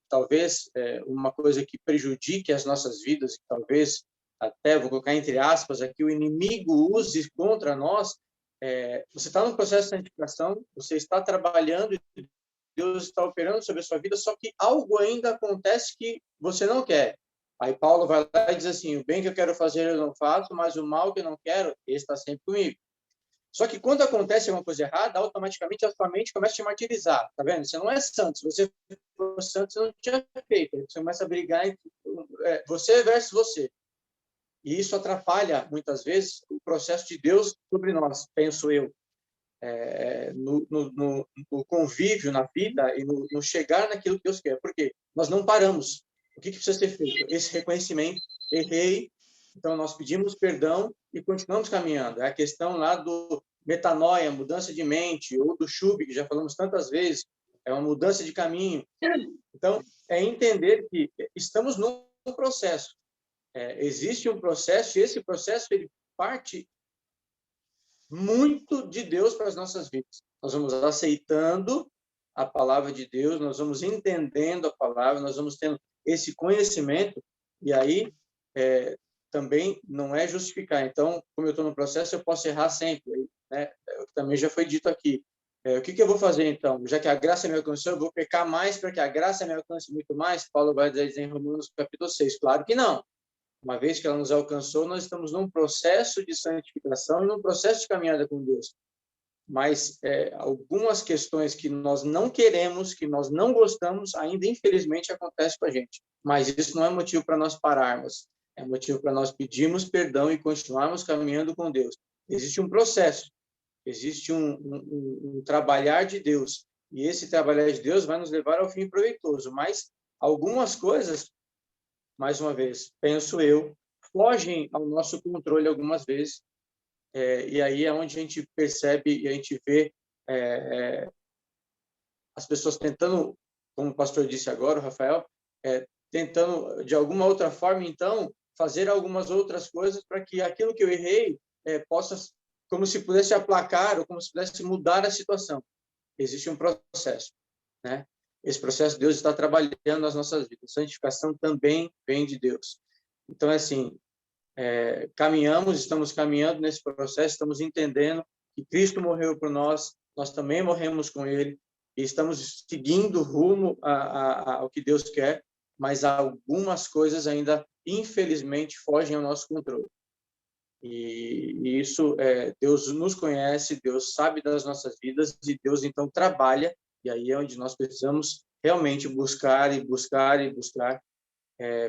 talvez uma coisa que prejudique as nossas vidas, talvez até, vou colocar entre aspas aqui, o inimigo use contra nós, você está no processo de santificação, você está trabalhando, Deus está operando sobre a sua vida, só que algo ainda acontece que você não quer. Aí Paulo vai lá e diz assim, o bem que eu quero fazer eu não faço, mas o mal que eu não quero, esse está sempre comigo. Só que quando acontece uma coisa errada, automaticamente a sua mente começa a te martirizar, tá vendo? Você não é santo, se você for santo, você não tinha feito. Você começa a brigar entre você versus você. E isso atrapalha, muitas vezes, o processo de Deus sobre nós, penso eu. No convívio, na vida e no chegar naquilo que Deus quer. Por quê? Nós não paramos. O que precisa ser feito? Esse reconhecimento, errei, então nós pedimos perdão e continuamos caminhando. É a questão lá do metanoia, mudança de mente, ou do chub, que já falamos tantas vezes, é uma mudança de caminho. Então, é entender que estamos num processo. Existe um processo, e esse processo ele parte muito de Deus para as nossas vidas. Nós vamos aceitando a palavra de Deus, nós vamos entendendo a palavra, nós vamos tendo esse conhecimento, e aí também não é justificar. Então, como eu estou no processo, eu posso errar sempre, né? Também já foi dito aqui. O que eu vou fazer, então? Já que a graça me alcançou, eu vou pecar mais para que a graça me alcance muito mais? Paulo vai dizer em Romanos capítulo 6. Claro que não. Uma vez que ela nos alcançou, nós estamos num processo de santificação e num processo de caminhada com Deus. Mas algumas questões que nós não queremos, que nós não gostamos, ainda infelizmente acontece com a gente. Mas isso não é motivo para nós pararmos. É motivo para nós pedirmos perdão e continuarmos caminhando com Deus. Existe um processo, existe um trabalhar de Deus. E esse trabalhar de Deus vai nos levar ao fim proveitoso. Mas algumas coisas, mais uma vez, penso eu, fogem ao nosso controle algumas vezes, e aí é onde a gente percebe e a gente vê as pessoas tentando, como o pastor disse agora, o Rafael, tentando, de alguma outra forma, então, fazer algumas outras coisas para que aquilo que eu errei possa, como se pudesse aplacar ou como se pudesse mudar a situação. Existe um processo, né? Esse processo Deus está trabalhando nas nossas vidas. A santificação também vem de Deus. Então, assim, estamos caminhando nesse processo, estamos entendendo que Cristo morreu por nós, nós também morremos com Ele, e estamos seguindo rumo ao que Deus quer, mas algumas coisas ainda, infelizmente, fogem ao nosso controle. E isso, Deus nos conhece, Deus sabe das nossas vidas, e Deus, então, trabalha. E aí é onde nós precisamos realmente buscar e buscar e buscar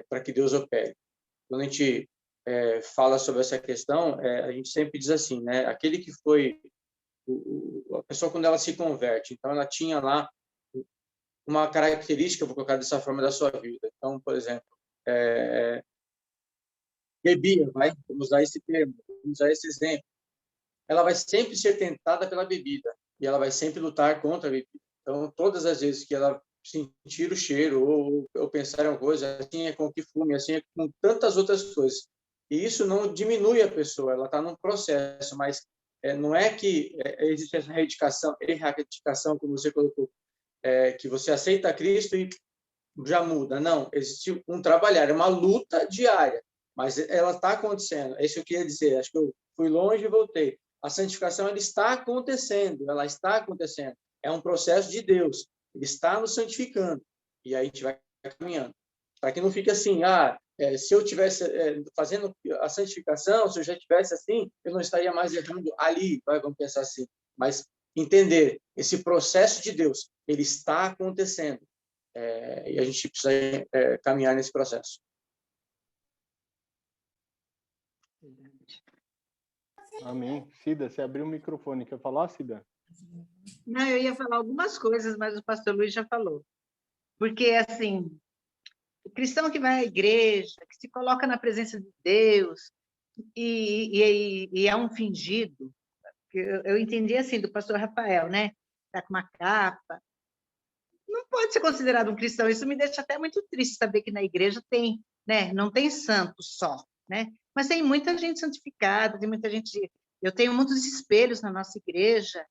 para que Deus opere. Quando a gente fala sobre essa questão, a gente sempre diz assim, né? Aquele que foi a pessoa quando ela se converte, então ela tinha lá uma característica, vou colocar dessa forma, da sua vida. Então, por exemplo, bebia, vamos usar esse termo, vamos usar esse exemplo. Ela vai sempre ser tentada pela bebida e ela vai sempre lutar contra a bebida. Então, todas as vezes que ela sentir o cheiro ou pensar em uma coisa, assim é com que fume, assim é com tantas outras coisas. E isso não diminui a pessoa, ela está num processo, mas não é que existe essa erradicação, como você colocou, que você aceita Cristo e já muda. Não, existe um trabalhar, é uma luta diária, mas ela está acontecendo. É isso que eu queria dizer. Acho que eu fui longe e voltei. A santificação ela está acontecendo, ela está acontecendo. É um processo de Deus. Ele está nos santificando. E aí a gente vai caminhando. Para que não fique assim, se eu tivesse fazendo a santificação, se eu já tivesse assim, eu não estaria mais errando ali, vamos pensar assim. Mas entender esse processo de Deus, ele está acontecendo. E a gente precisa caminhar nesse processo. Amém. Cida, você abriu o microfone. Quer falar, Cida? Não, eu ia falar algumas coisas, mas o pastor Luiz já falou. Porque, assim, o cristão que vai à igreja, que se coloca na presença de Deus, e é um fingido, eu entendi assim, do pastor Rafael, né? Está com uma capa. Não pode ser considerado um cristão. Isso me deixa até muito triste saber que na igreja tem, né? Não tem santo só, né? Mas tem muita gente santificada, tem muita gente. Eu tenho muitos espelhos na nossa igreja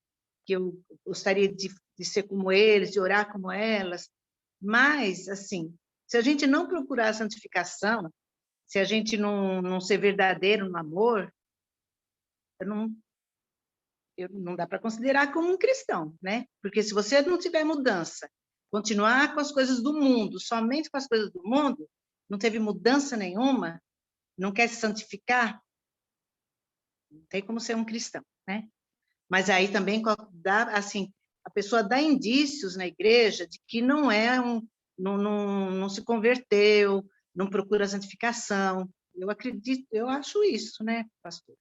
que eu gostaria de ser como eles, de orar como elas. Mas, assim, se a gente não procurar a santificação, se a gente não ser verdadeiro no amor, não dá para considerar como um cristão, né? Porque se você não tiver mudança, continuar com as coisas do mundo, somente com as coisas do mundo, não teve mudança nenhuma, não quer se santificar, não tem como ser um cristão, né? Mas aí também dá, assim, a pessoa dá indícios na igreja de que não se converteu, não procura a santificação. Eu acredito, eu acho isso, né, pastor?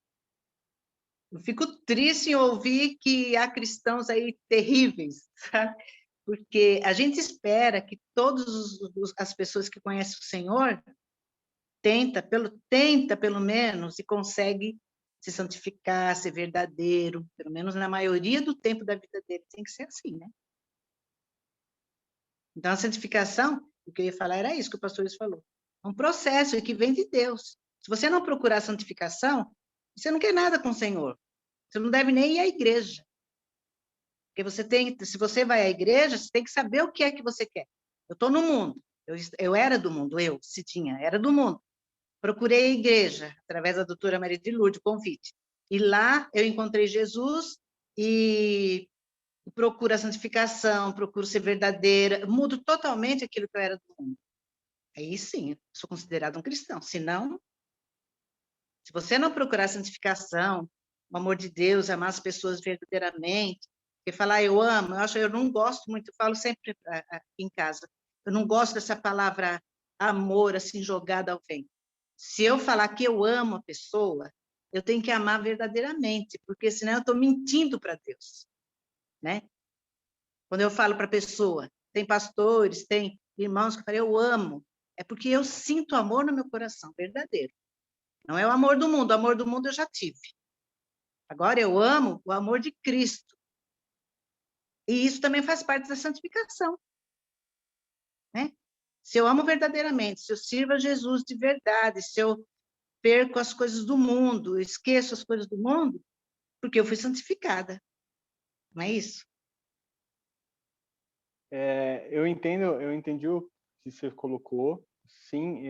Eu fico triste em ouvir que há cristãos aí terríveis, sabe? Porque a gente espera que todas as pessoas que conhecem o Senhor tenta pelo menos e consegue se santificar, ser verdadeiro, pelo menos na maioria do tempo da vida dele tem que ser assim, né? Então a santificação, o que eu ia falar era isso que o pastor falou, é um processo que vem de Deus. Se você não procurar a santificação, você não quer nada com o Senhor. Você não deve nem ir à igreja. Porque se você vai à igreja, você tem que saber o que é que você quer. Eu estou no mundo. Eu era do mundo, era do mundo. Procurei a igreja, através da doutora Maria de Lourdes, o convite. E lá eu encontrei Jesus e procuro a santificação, procuro ser verdadeira, mudo totalmente aquilo que eu era do mundo. Aí sim, sou considerado um cristão. Se você não procurar a santificação, o amor de Deus, amar as pessoas verdadeiramente, porque falar eu amo, eu não gosto muito, eu falo sempre aqui em casa, eu não gosto dessa palavra amor, assim, jogada ao vento. Se eu falar que eu amo a pessoa, eu tenho que amar verdadeiramente, porque senão eu estou mentindo para Deus, né? Quando eu falo para a pessoa, tem pastores, tem irmãos que eu falei, eu amo, é porque eu sinto amor no meu coração, verdadeiro. Não é o amor do mundo, o amor do mundo eu já tive. Agora eu amo o amor de Cristo. E isso também faz parte da santificação, né? Se eu amo verdadeiramente, se eu sirvo a Jesus de verdade, se eu perco as coisas do mundo, esqueço as coisas do mundo, porque eu fui santificada. Não é isso? Eu entendi o que você colocou. Sim,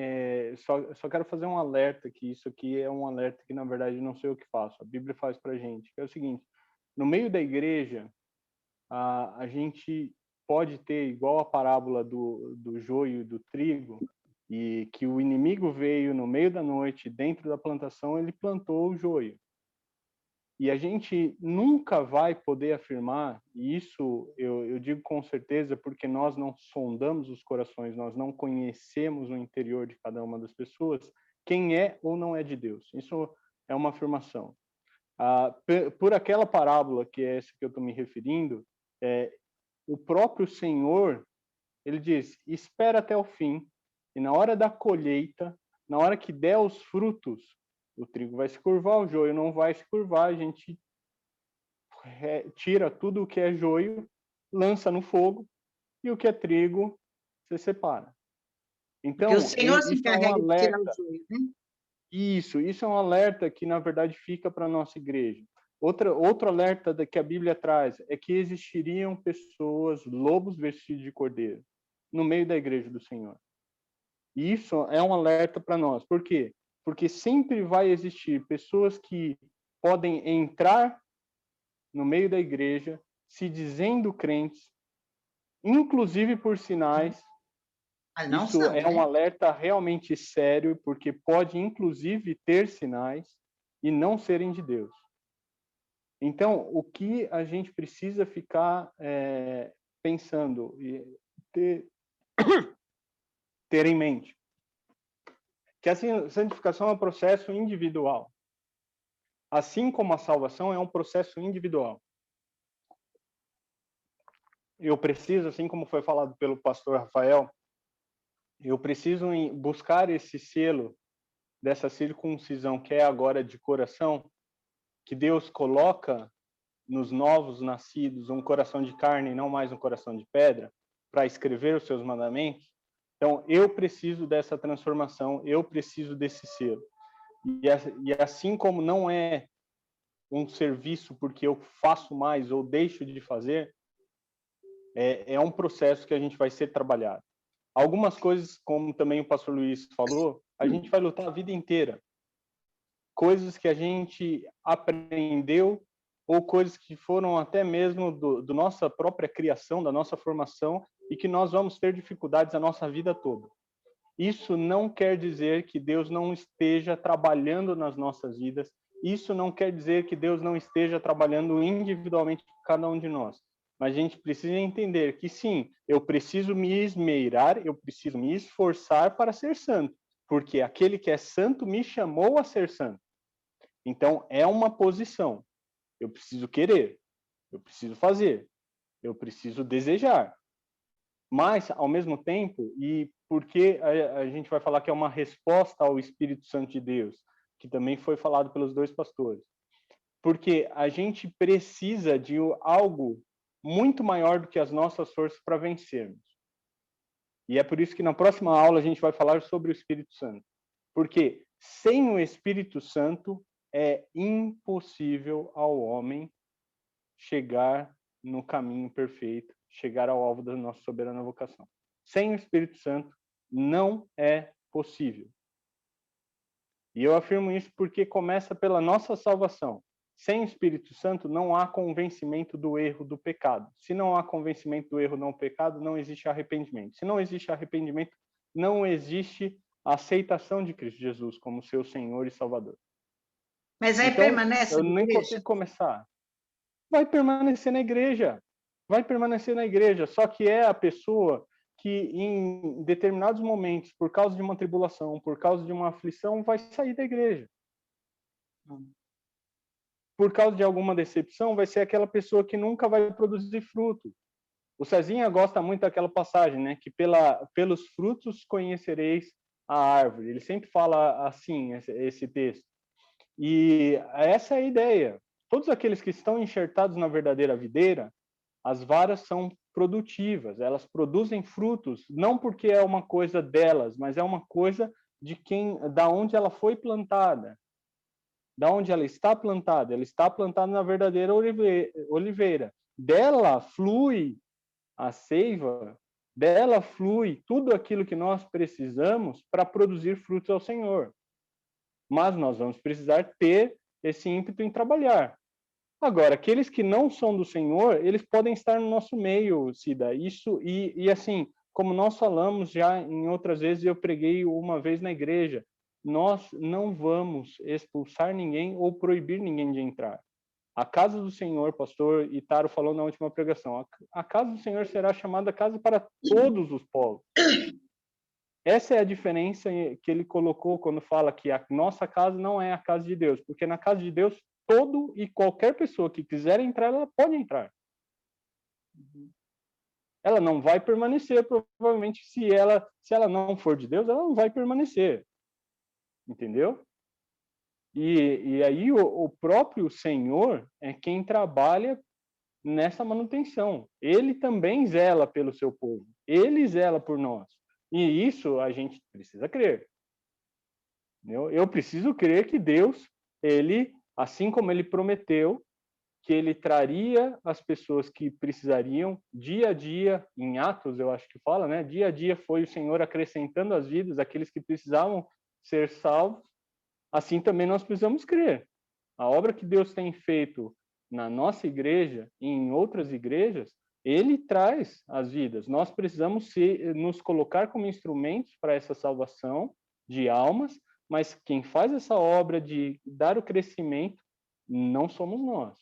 só quero fazer um alerta, que isso aqui é um alerta que, na verdade, não sei o que faço. A Bíblia faz para a gente. Que é o seguinte, no meio da igreja, a gente pode ter, igual a parábola do joio e do trigo, e que o inimigo veio no meio da noite, dentro da plantação, ele plantou o joio. E a gente nunca vai poder afirmar, e isso eu digo com certeza, porque nós não sondamos os corações, nós não conhecemos o interior de cada uma das pessoas, quem é ou não é de Deus. Isso é uma afirmação. Por aquela parábola, que é essa que eu estou me referindo, o próprio Senhor, ele diz, espera até o fim, e na hora da colheita, na hora que der os frutos, o trigo vai se curvar, o joio não vai se curvar, a gente tira tudo o que é joio, lança no fogo, e o que é trigo se separa. Então, Porque o Senhor se isso é um encarrega de tirar o alerta. joio, né? Isso é um alerta que, na verdade, fica para a nossa igreja. Outro alerta que a Bíblia traz é que existiriam pessoas, lobos vestidos de cordeiro, no meio da igreja do Senhor. E isso é um alerta para nós. Por quê? Porque sempre vai existir pessoas que podem entrar no meio da igreja, se dizendo crentes, inclusive por sinais. Mas não Isso são, é um né? alerta realmente sério, porque pode, inclusive, ter sinais e não serem de Deus. Então, o que a gente precisa ficar pensando e ter em mente? Que a santificação é um processo individual. Assim como a salvação é um processo individual. Eu preciso, assim como foi falado pelo pastor Rafael, eu preciso buscar esse selo dessa circuncisão que é agora de coração, que Deus coloca nos novos nascidos um coração de carne e não mais um coração de pedra, para escrever os seus mandamentos. Então, eu preciso dessa transformação, eu preciso desse selo. E assim como não é um serviço porque eu faço mais ou deixo de fazer, é um processo que a gente vai ser trabalhado. Algumas coisas, como também o pastor Luiz falou, a gente vai lutar a vida inteira. Coisas que a gente aprendeu ou coisas que foram até mesmo do nossa própria criação, da nossa formação, e que nós vamos ter dificuldades a nossa vida toda. Isso não quer dizer que Deus não esteja trabalhando nas nossas vidas, isso não quer dizer que Deus não esteja trabalhando individualmente com cada um de nós. Mas a gente precisa entender que sim, eu preciso me esmerar, eu preciso me esforçar para ser santo, porque aquele que é santo me chamou a ser santo. Então, é uma posição. Eu preciso querer, eu preciso fazer, eu preciso desejar. Mas, ao mesmo tempo, e porque a gente vai falar que é uma resposta ao Espírito Santo de Deus, que também foi falado pelos dois pastores, porque a gente precisa de algo muito maior do que as nossas forças para vencermos. E é por isso que na próxima aula a gente vai falar sobre o Espírito Santo. Porque sem o Espírito Santo é impossível ao homem chegar no caminho perfeito, chegar ao alvo da nossa soberana vocação. Sem o Espírito Santo não é possível. E eu afirmo isso porque começa pela nossa salvação. Sem o Espírito Santo não há convencimento do erro do pecado. Se não há convencimento do erro do pecado, não existe arrependimento. Se não existe arrependimento, não existe a aceitação de Cristo Jesus como seu Senhor e Salvador. Mas aí então, permanece eu na nem igreja? consigo começar. Vai permanecer na igreja. Vai permanecer na igreja. Só que é a pessoa que em determinados momentos, por causa de uma tribulação, por causa de uma aflição, vai sair da igreja. Por causa de alguma decepção, vai ser aquela pessoa que nunca vai produzir fruto. O Cezinha gosta muito daquela passagem, né? Que pelos frutos conhecereis a árvore. Ele sempre fala assim, esse texto. E essa é a ideia. Todos aqueles que estão enxertados na verdadeira videira, as varas são produtivas, elas produzem frutos, não porque é uma coisa delas, mas é uma coisa da onde ela foi plantada. Da onde ela está plantada na verdadeira oliveira. Dela flui a seiva, dela flui tudo aquilo que nós precisamos para produzir frutos ao Senhor. Mas nós vamos precisar ter esse ímpeto em trabalhar. Agora, aqueles que não são do Senhor, eles podem estar no nosso meio, Cida. Isso, e assim, como nós falamos já em outras vezes, eu preguei uma vez na igreja, nós não vamos expulsar ninguém ou proibir ninguém de entrar. A casa do Senhor, pastor Itaro falou na última pregação, a casa do Senhor será chamada casa para todos os povos. Essa é a diferença que ele colocou quando fala que a nossa casa não é a casa de Deus, porque na casa de Deus, todo e qualquer pessoa que quiser entrar, ela pode entrar. Ela não vai permanecer, provavelmente, se ela não for de Deus, ela não vai permanecer. Entendeu? E aí o próprio Senhor é quem trabalha nessa manutenção. Ele também zela pelo seu povo. Ele zela por nós. E isso a gente precisa crer. Eu preciso crer que Deus, ele, assim como ele prometeu, que ele traria as pessoas que precisariam dia a dia, em Atos eu acho que fala, né? Dia a dia foi o Senhor acrescentando as vidas daqueles que precisavam ser salvos. Assim também nós precisamos crer. A obra que Deus tem feito na nossa igreja e em outras igrejas, ele traz as vidas. Nós precisamos nos colocar como instrumentos para essa salvação de almas, mas quem faz essa obra de dar o crescimento não somos nós.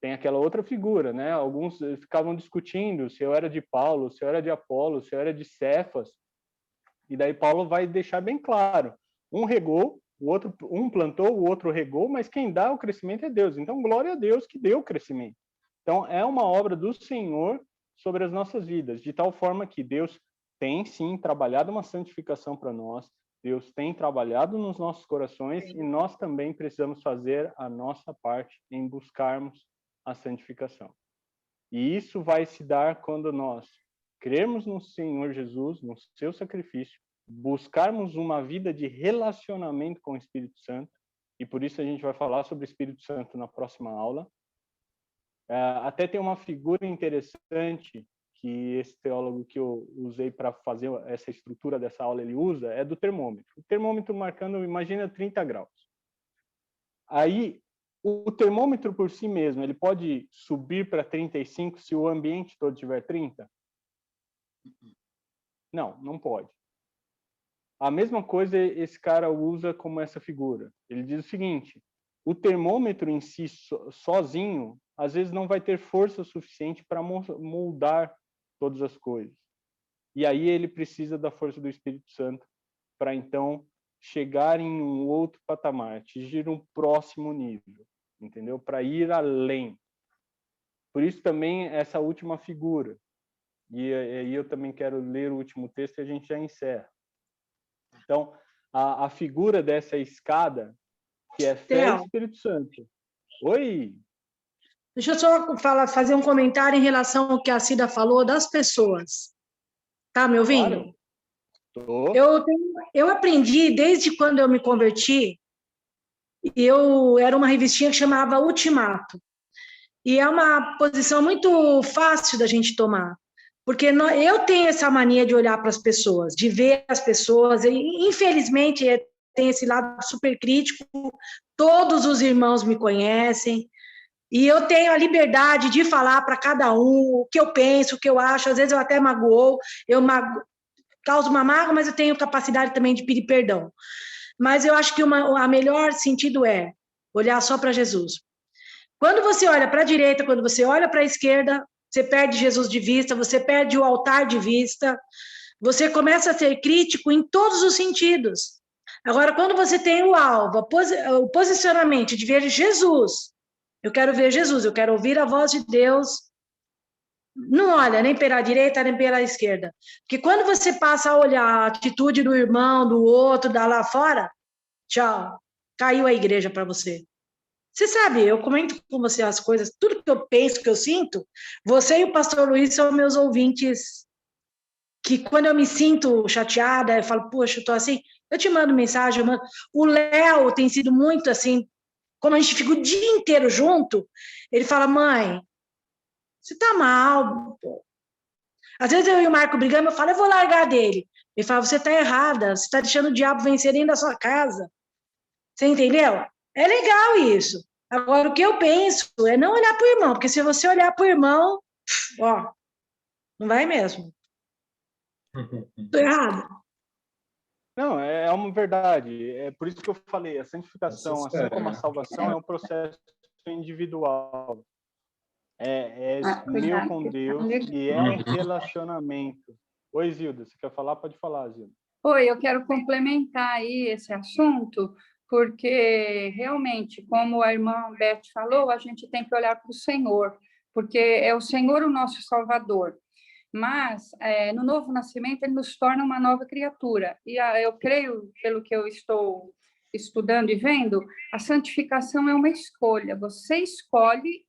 Tem aquela outra figura, né? Alguns ficavam discutindo se eu era de Paulo, se eu era de Apolo, se eu era de Cefas. E daí Paulo vai deixar bem claro. Um regou, um plantou, o outro regou, mas quem dá o crescimento é Deus. Então, glória a Deus que deu o crescimento. Então, é uma obra do Senhor sobre as nossas vidas, de tal forma que Deus tem, sim, trabalhado uma santificação para nós, Deus tem trabalhado nos nossos corações e nós também precisamos fazer a nossa parte em buscarmos a santificação. E isso vai se dar quando nós crermos no Senhor Jesus, no seu sacrifício, buscarmos uma vida de relacionamento com o Espírito Santo, e por isso a gente vai falar sobre o Espírito Santo na próxima aula. Até tem uma figura interessante que esse teólogo que eu usei para fazer essa estrutura dessa aula, ele usa, é do termômetro. O termômetro marcando, imagina, 30 graus. Aí, o termômetro por si mesmo, ele pode subir para 35 se o ambiente todo tiver 30? Não, não pode. A mesma coisa esse cara usa como essa figura. Ele diz o seguinte, o termômetro em si, sozinho, às vezes não vai ter força suficiente para moldar todas as coisas. E aí ele precisa da força do Espírito Santo para, então, chegar em um outro patamar, atingir um próximo nível, entendeu? Para ir além. Por isso também essa última figura. E aí eu também quero ler o último texto e a gente já encerra. Então, a figura dessa escada, que é fé e Espírito Santo. Oi! Deixa eu só fazer um comentário em relação ao que a Cida falou das pessoas. Tá me ouvindo? Claro. Eu aprendi, desde quando eu me converti, era uma revistinha que chamava Ultimato. E é uma posição muito fácil da gente tomar. Porque eu tenho essa mania de olhar para as pessoas, de ver as pessoas, e infelizmente tem esse lado super crítico, todos os irmãos me conhecem, e eu tenho a liberdade de falar para cada um o que eu penso, o que eu acho, às vezes eu até causo uma mágoa, mas eu tenho capacidade também de pedir perdão. Mas eu acho que a melhor sentido é olhar só para Jesus. Quando você olha para a direita, quando você olha para a esquerda, você perde Jesus de vista, você perde o altar de vista, você começa a ser crítico em todos os sentidos. Agora, quando você tem o alvo, o posicionamento de ver Jesus, eu quero ver Jesus, eu quero ouvir a voz de Deus, não olha nem pela direita, nem pela esquerda. Porque quando você passa a olhar a atitude do irmão, do outro, da lá fora, tchau, caiu a igreja para você. Você sabe, eu comento com você as coisas, tudo que eu penso, que eu sinto, você e o pastor Luiz são meus ouvintes, que quando eu me sinto chateada, eu falo, poxa, eu tô assim, eu te mando mensagem, O Léo tem sido muito assim, como a gente fica o dia inteiro junto, ele fala, mãe, você tá mal, pô. Às vezes eu e o Marco brigamos, eu falo, eu vou largar dele. Ele fala, você tá errada, você tá deixando o diabo vencer dentro da sua casa. Você entendeu? É legal isso. Agora, o que eu penso é não olhar para o irmão, porque se você olhar para o irmão, ó, não vai mesmo. Estou errado. Não, é uma verdade. É por isso que eu falei, a santificação, assim como a salvação, é um processo individual. É meu Cuidado, com que Deus e é relacionamento. Oi, Zilda, você quer falar? Pode falar, Zilda. Oi, eu quero complementar aí esse assunto, porque realmente, como a irmã Beth falou, a gente tem que olhar para o Senhor, porque é o Senhor o nosso Salvador. Mas, no novo nascimento, ele nos torna uma nova criatura. E eu creio, pelo que eu estou estudando e vendo, a santificação é uma escolha. Você escolhe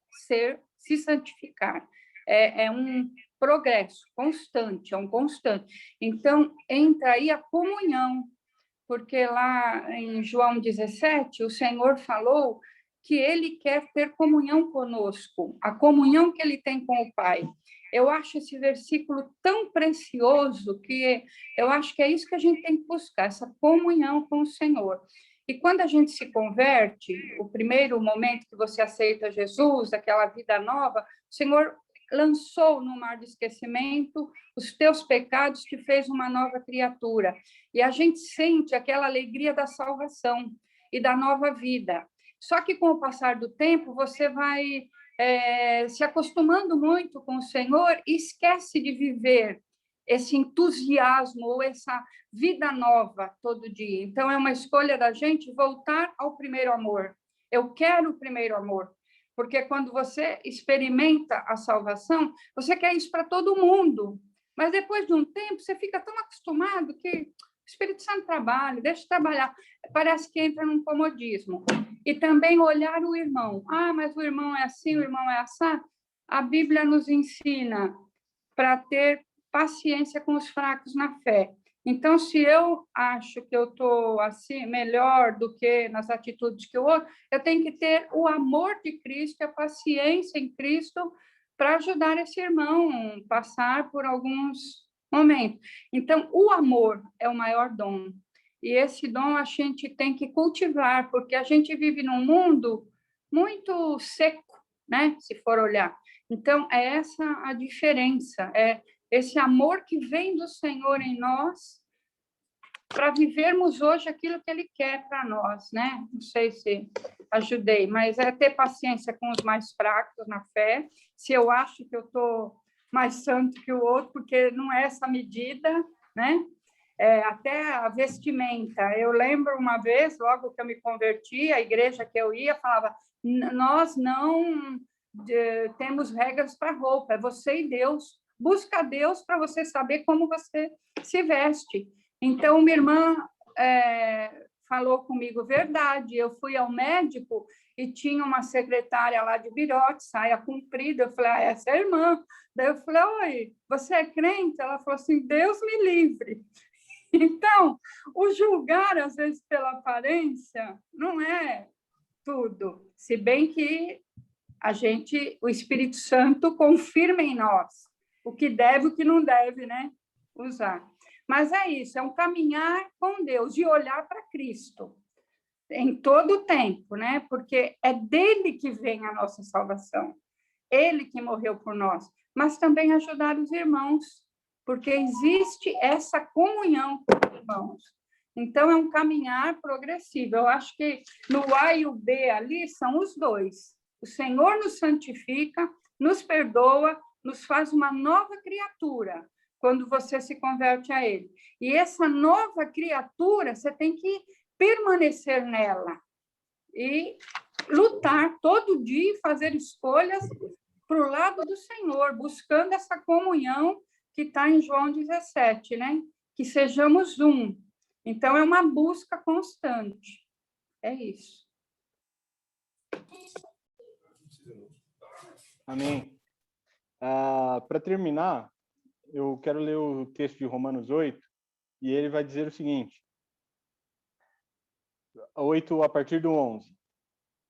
se santificar. É um progresso constante, é um constante. Então, entra aí a comunhão, porque lá em João 17, o Senhor falou que ele quer ter comunhão conosco, a comunhão que ele tem com o Pai. Eu acho esse versículo tão precioso que eu acho que é isso que a gente tem que buscar, essa comunhão com o Senhor. E quando a gente se converte, o primeiro momento que você aceita Jesus, aquela vida nova, o Senhor lançou no mar de esquecimento os teus pecados, te fez uma nova criatura. E a gente sente aquela alegria da salvação e da nova vida. Só que com o passar do tempo, você vai se acostumando muito com o Senhor e esquece de viver esse entusiasmo ou essa vida nova todo dia. Então, é uma escolha da gente voltar ao primeiro amor. Eu quero o primeiro amor. Porque quando você experimenta a salvação, você quer isso para todo mundo. Mas depois de um tempo, você fica tão acostumado que o Espírito Santo trabalha, deixa trabalhar. Parece que entra num comodismo. E também olhar o irmão. Ah, mas o irmão é assim, o irmão é assado. A Bíblia nos ensina para ter paciência com os fracos na fé. Então, se eu acho que eu estou assim melhor do que nas atitudes que o outro, eu tenho que ter o amor de Cristo, a paciência em Cristo para ajudar esse irmão a passar por alguns momentos. Então, o amor é o maior dom. E esse dom a gente tem que cultivar, porque a gente vive num mundo muito seco, né? Se for olhar. Então, é essa a diferença, é esse amor que vem do Senhor em nós para vivermos hoje aquilo que Ele quer para nós, né? Não sei se ajudei, mas é ter paciência com os mais fracos na fé. Se eu acho que eu estou mais santo que o outro, porque não é essa medida, né? Até a vestimenta. Eu lembro uma vez, logo que eu me converti, a igreja que eu ia falava: nós não temos regras para roupa, é você e Deus. Busca Deus para você saber como você se veste. Então, minha irmã falou comigo, verdade, eu fui ao médico e tinha uma secretária lá de birote, saia comprida, eu falei, essa é a irmã. Daí eu falei, oi, você é crente? Ela falou assim, Deus me livre. Então, o julgar, às vezes, pela aparência, não é tudo, se bem que o Espírito Santo confirma em nós o que deve e o que não deve, né, usar. Mas é isso, é um caminhar com Deus e olhar para Cristo em todo o tempo, né? Porque é dele que vem a nossa salvação. Ele que morreu por nós, mas também ajudar os irmãos, porque existe essa comunhão com os irmãos. Então, é um caminhar progressivo. Eu acho que no A e o B ali são os dois. O Senhor nos santifica, nos perdoa, nos faz uma nova criatura quando você se converte a Ele. E essa nova criatura, você tem que permanecer nela e lutar todo dia e fazer escolhas para o lado do Senhor, buscando essa comunhão que está em João 17, né? Que sejamos um. Então, é uma busca constante. É isso. Amém. Para terminar, eu quero ler o texto de Romanos 8, e ele vai dizer o seguinte, 8 a partir do 11.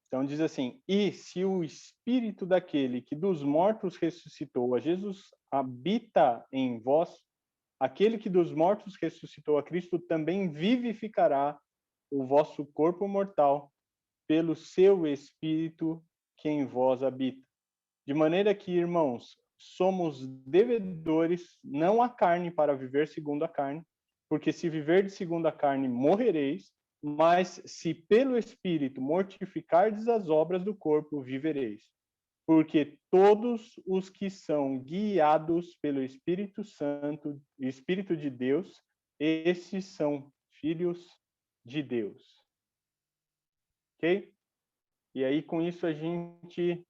Então, diz assim, e se o Espírito daquele que dos mortos ressuscitou a Jesus habita em vós, aquele que dos mortos ressuscitou a Cristo também vivificará o vosso corpo mortal pelo seu Espírito que em vós habita. De maneira que, irmãos, somos devedores, não à carne, para viver segundo a carne, porque se viver de segundo a carne, morrereis, mas se pelo Espírito mortificardes as obras do corpo, vivereis. Porque todos os que são guiados pelo Espírito Santo, Espírito de Deus, esses são filhos de Deus. Ok? E aí, com isso, a gente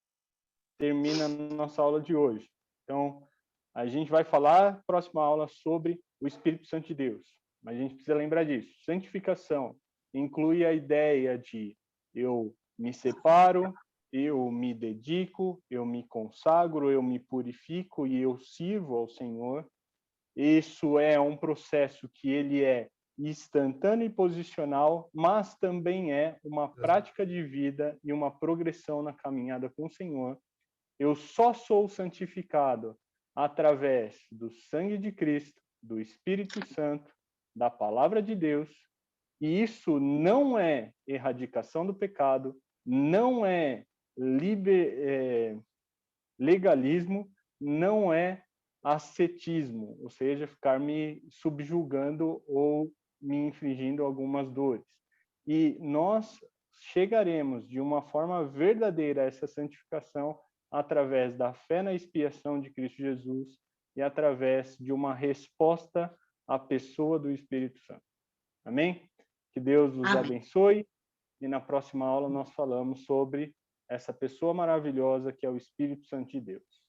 termina a nossa aula de hoje. Então, a gente vai falar, próxima aula, sobre o Espírito Santo de Deus. Mas a gente precisa lembrar disso. Santificação inclui a ideia de eu me separo, eu me dedico, eu me consagro, eu me purifico e eu sirvo ao Senhor. Isso é um processo que ele é instantâneo e posicional, mas também é uma prática de vida e uma progressão na caminhada com o Senhor. Eu só sou santificado através do sangue de Cristo, do Espírito Santo, da palavra de Deus, e isso não é erradicação do pecado, não é legalismo, não é ascetismo, ou seja, ficar me subjugando ou me infligindo algumas dores. E nós chegaremos de uma forma verdadeira a essa santificação através da fé na expiação de Cristo Jesus e através de uma resposta à pessoa do Espírito Santo. Amém? Que Deus os abençoe. E na próxima aula nós falamos sobre essa pessoa maravilhosa que é o Espírito Santo de Deus.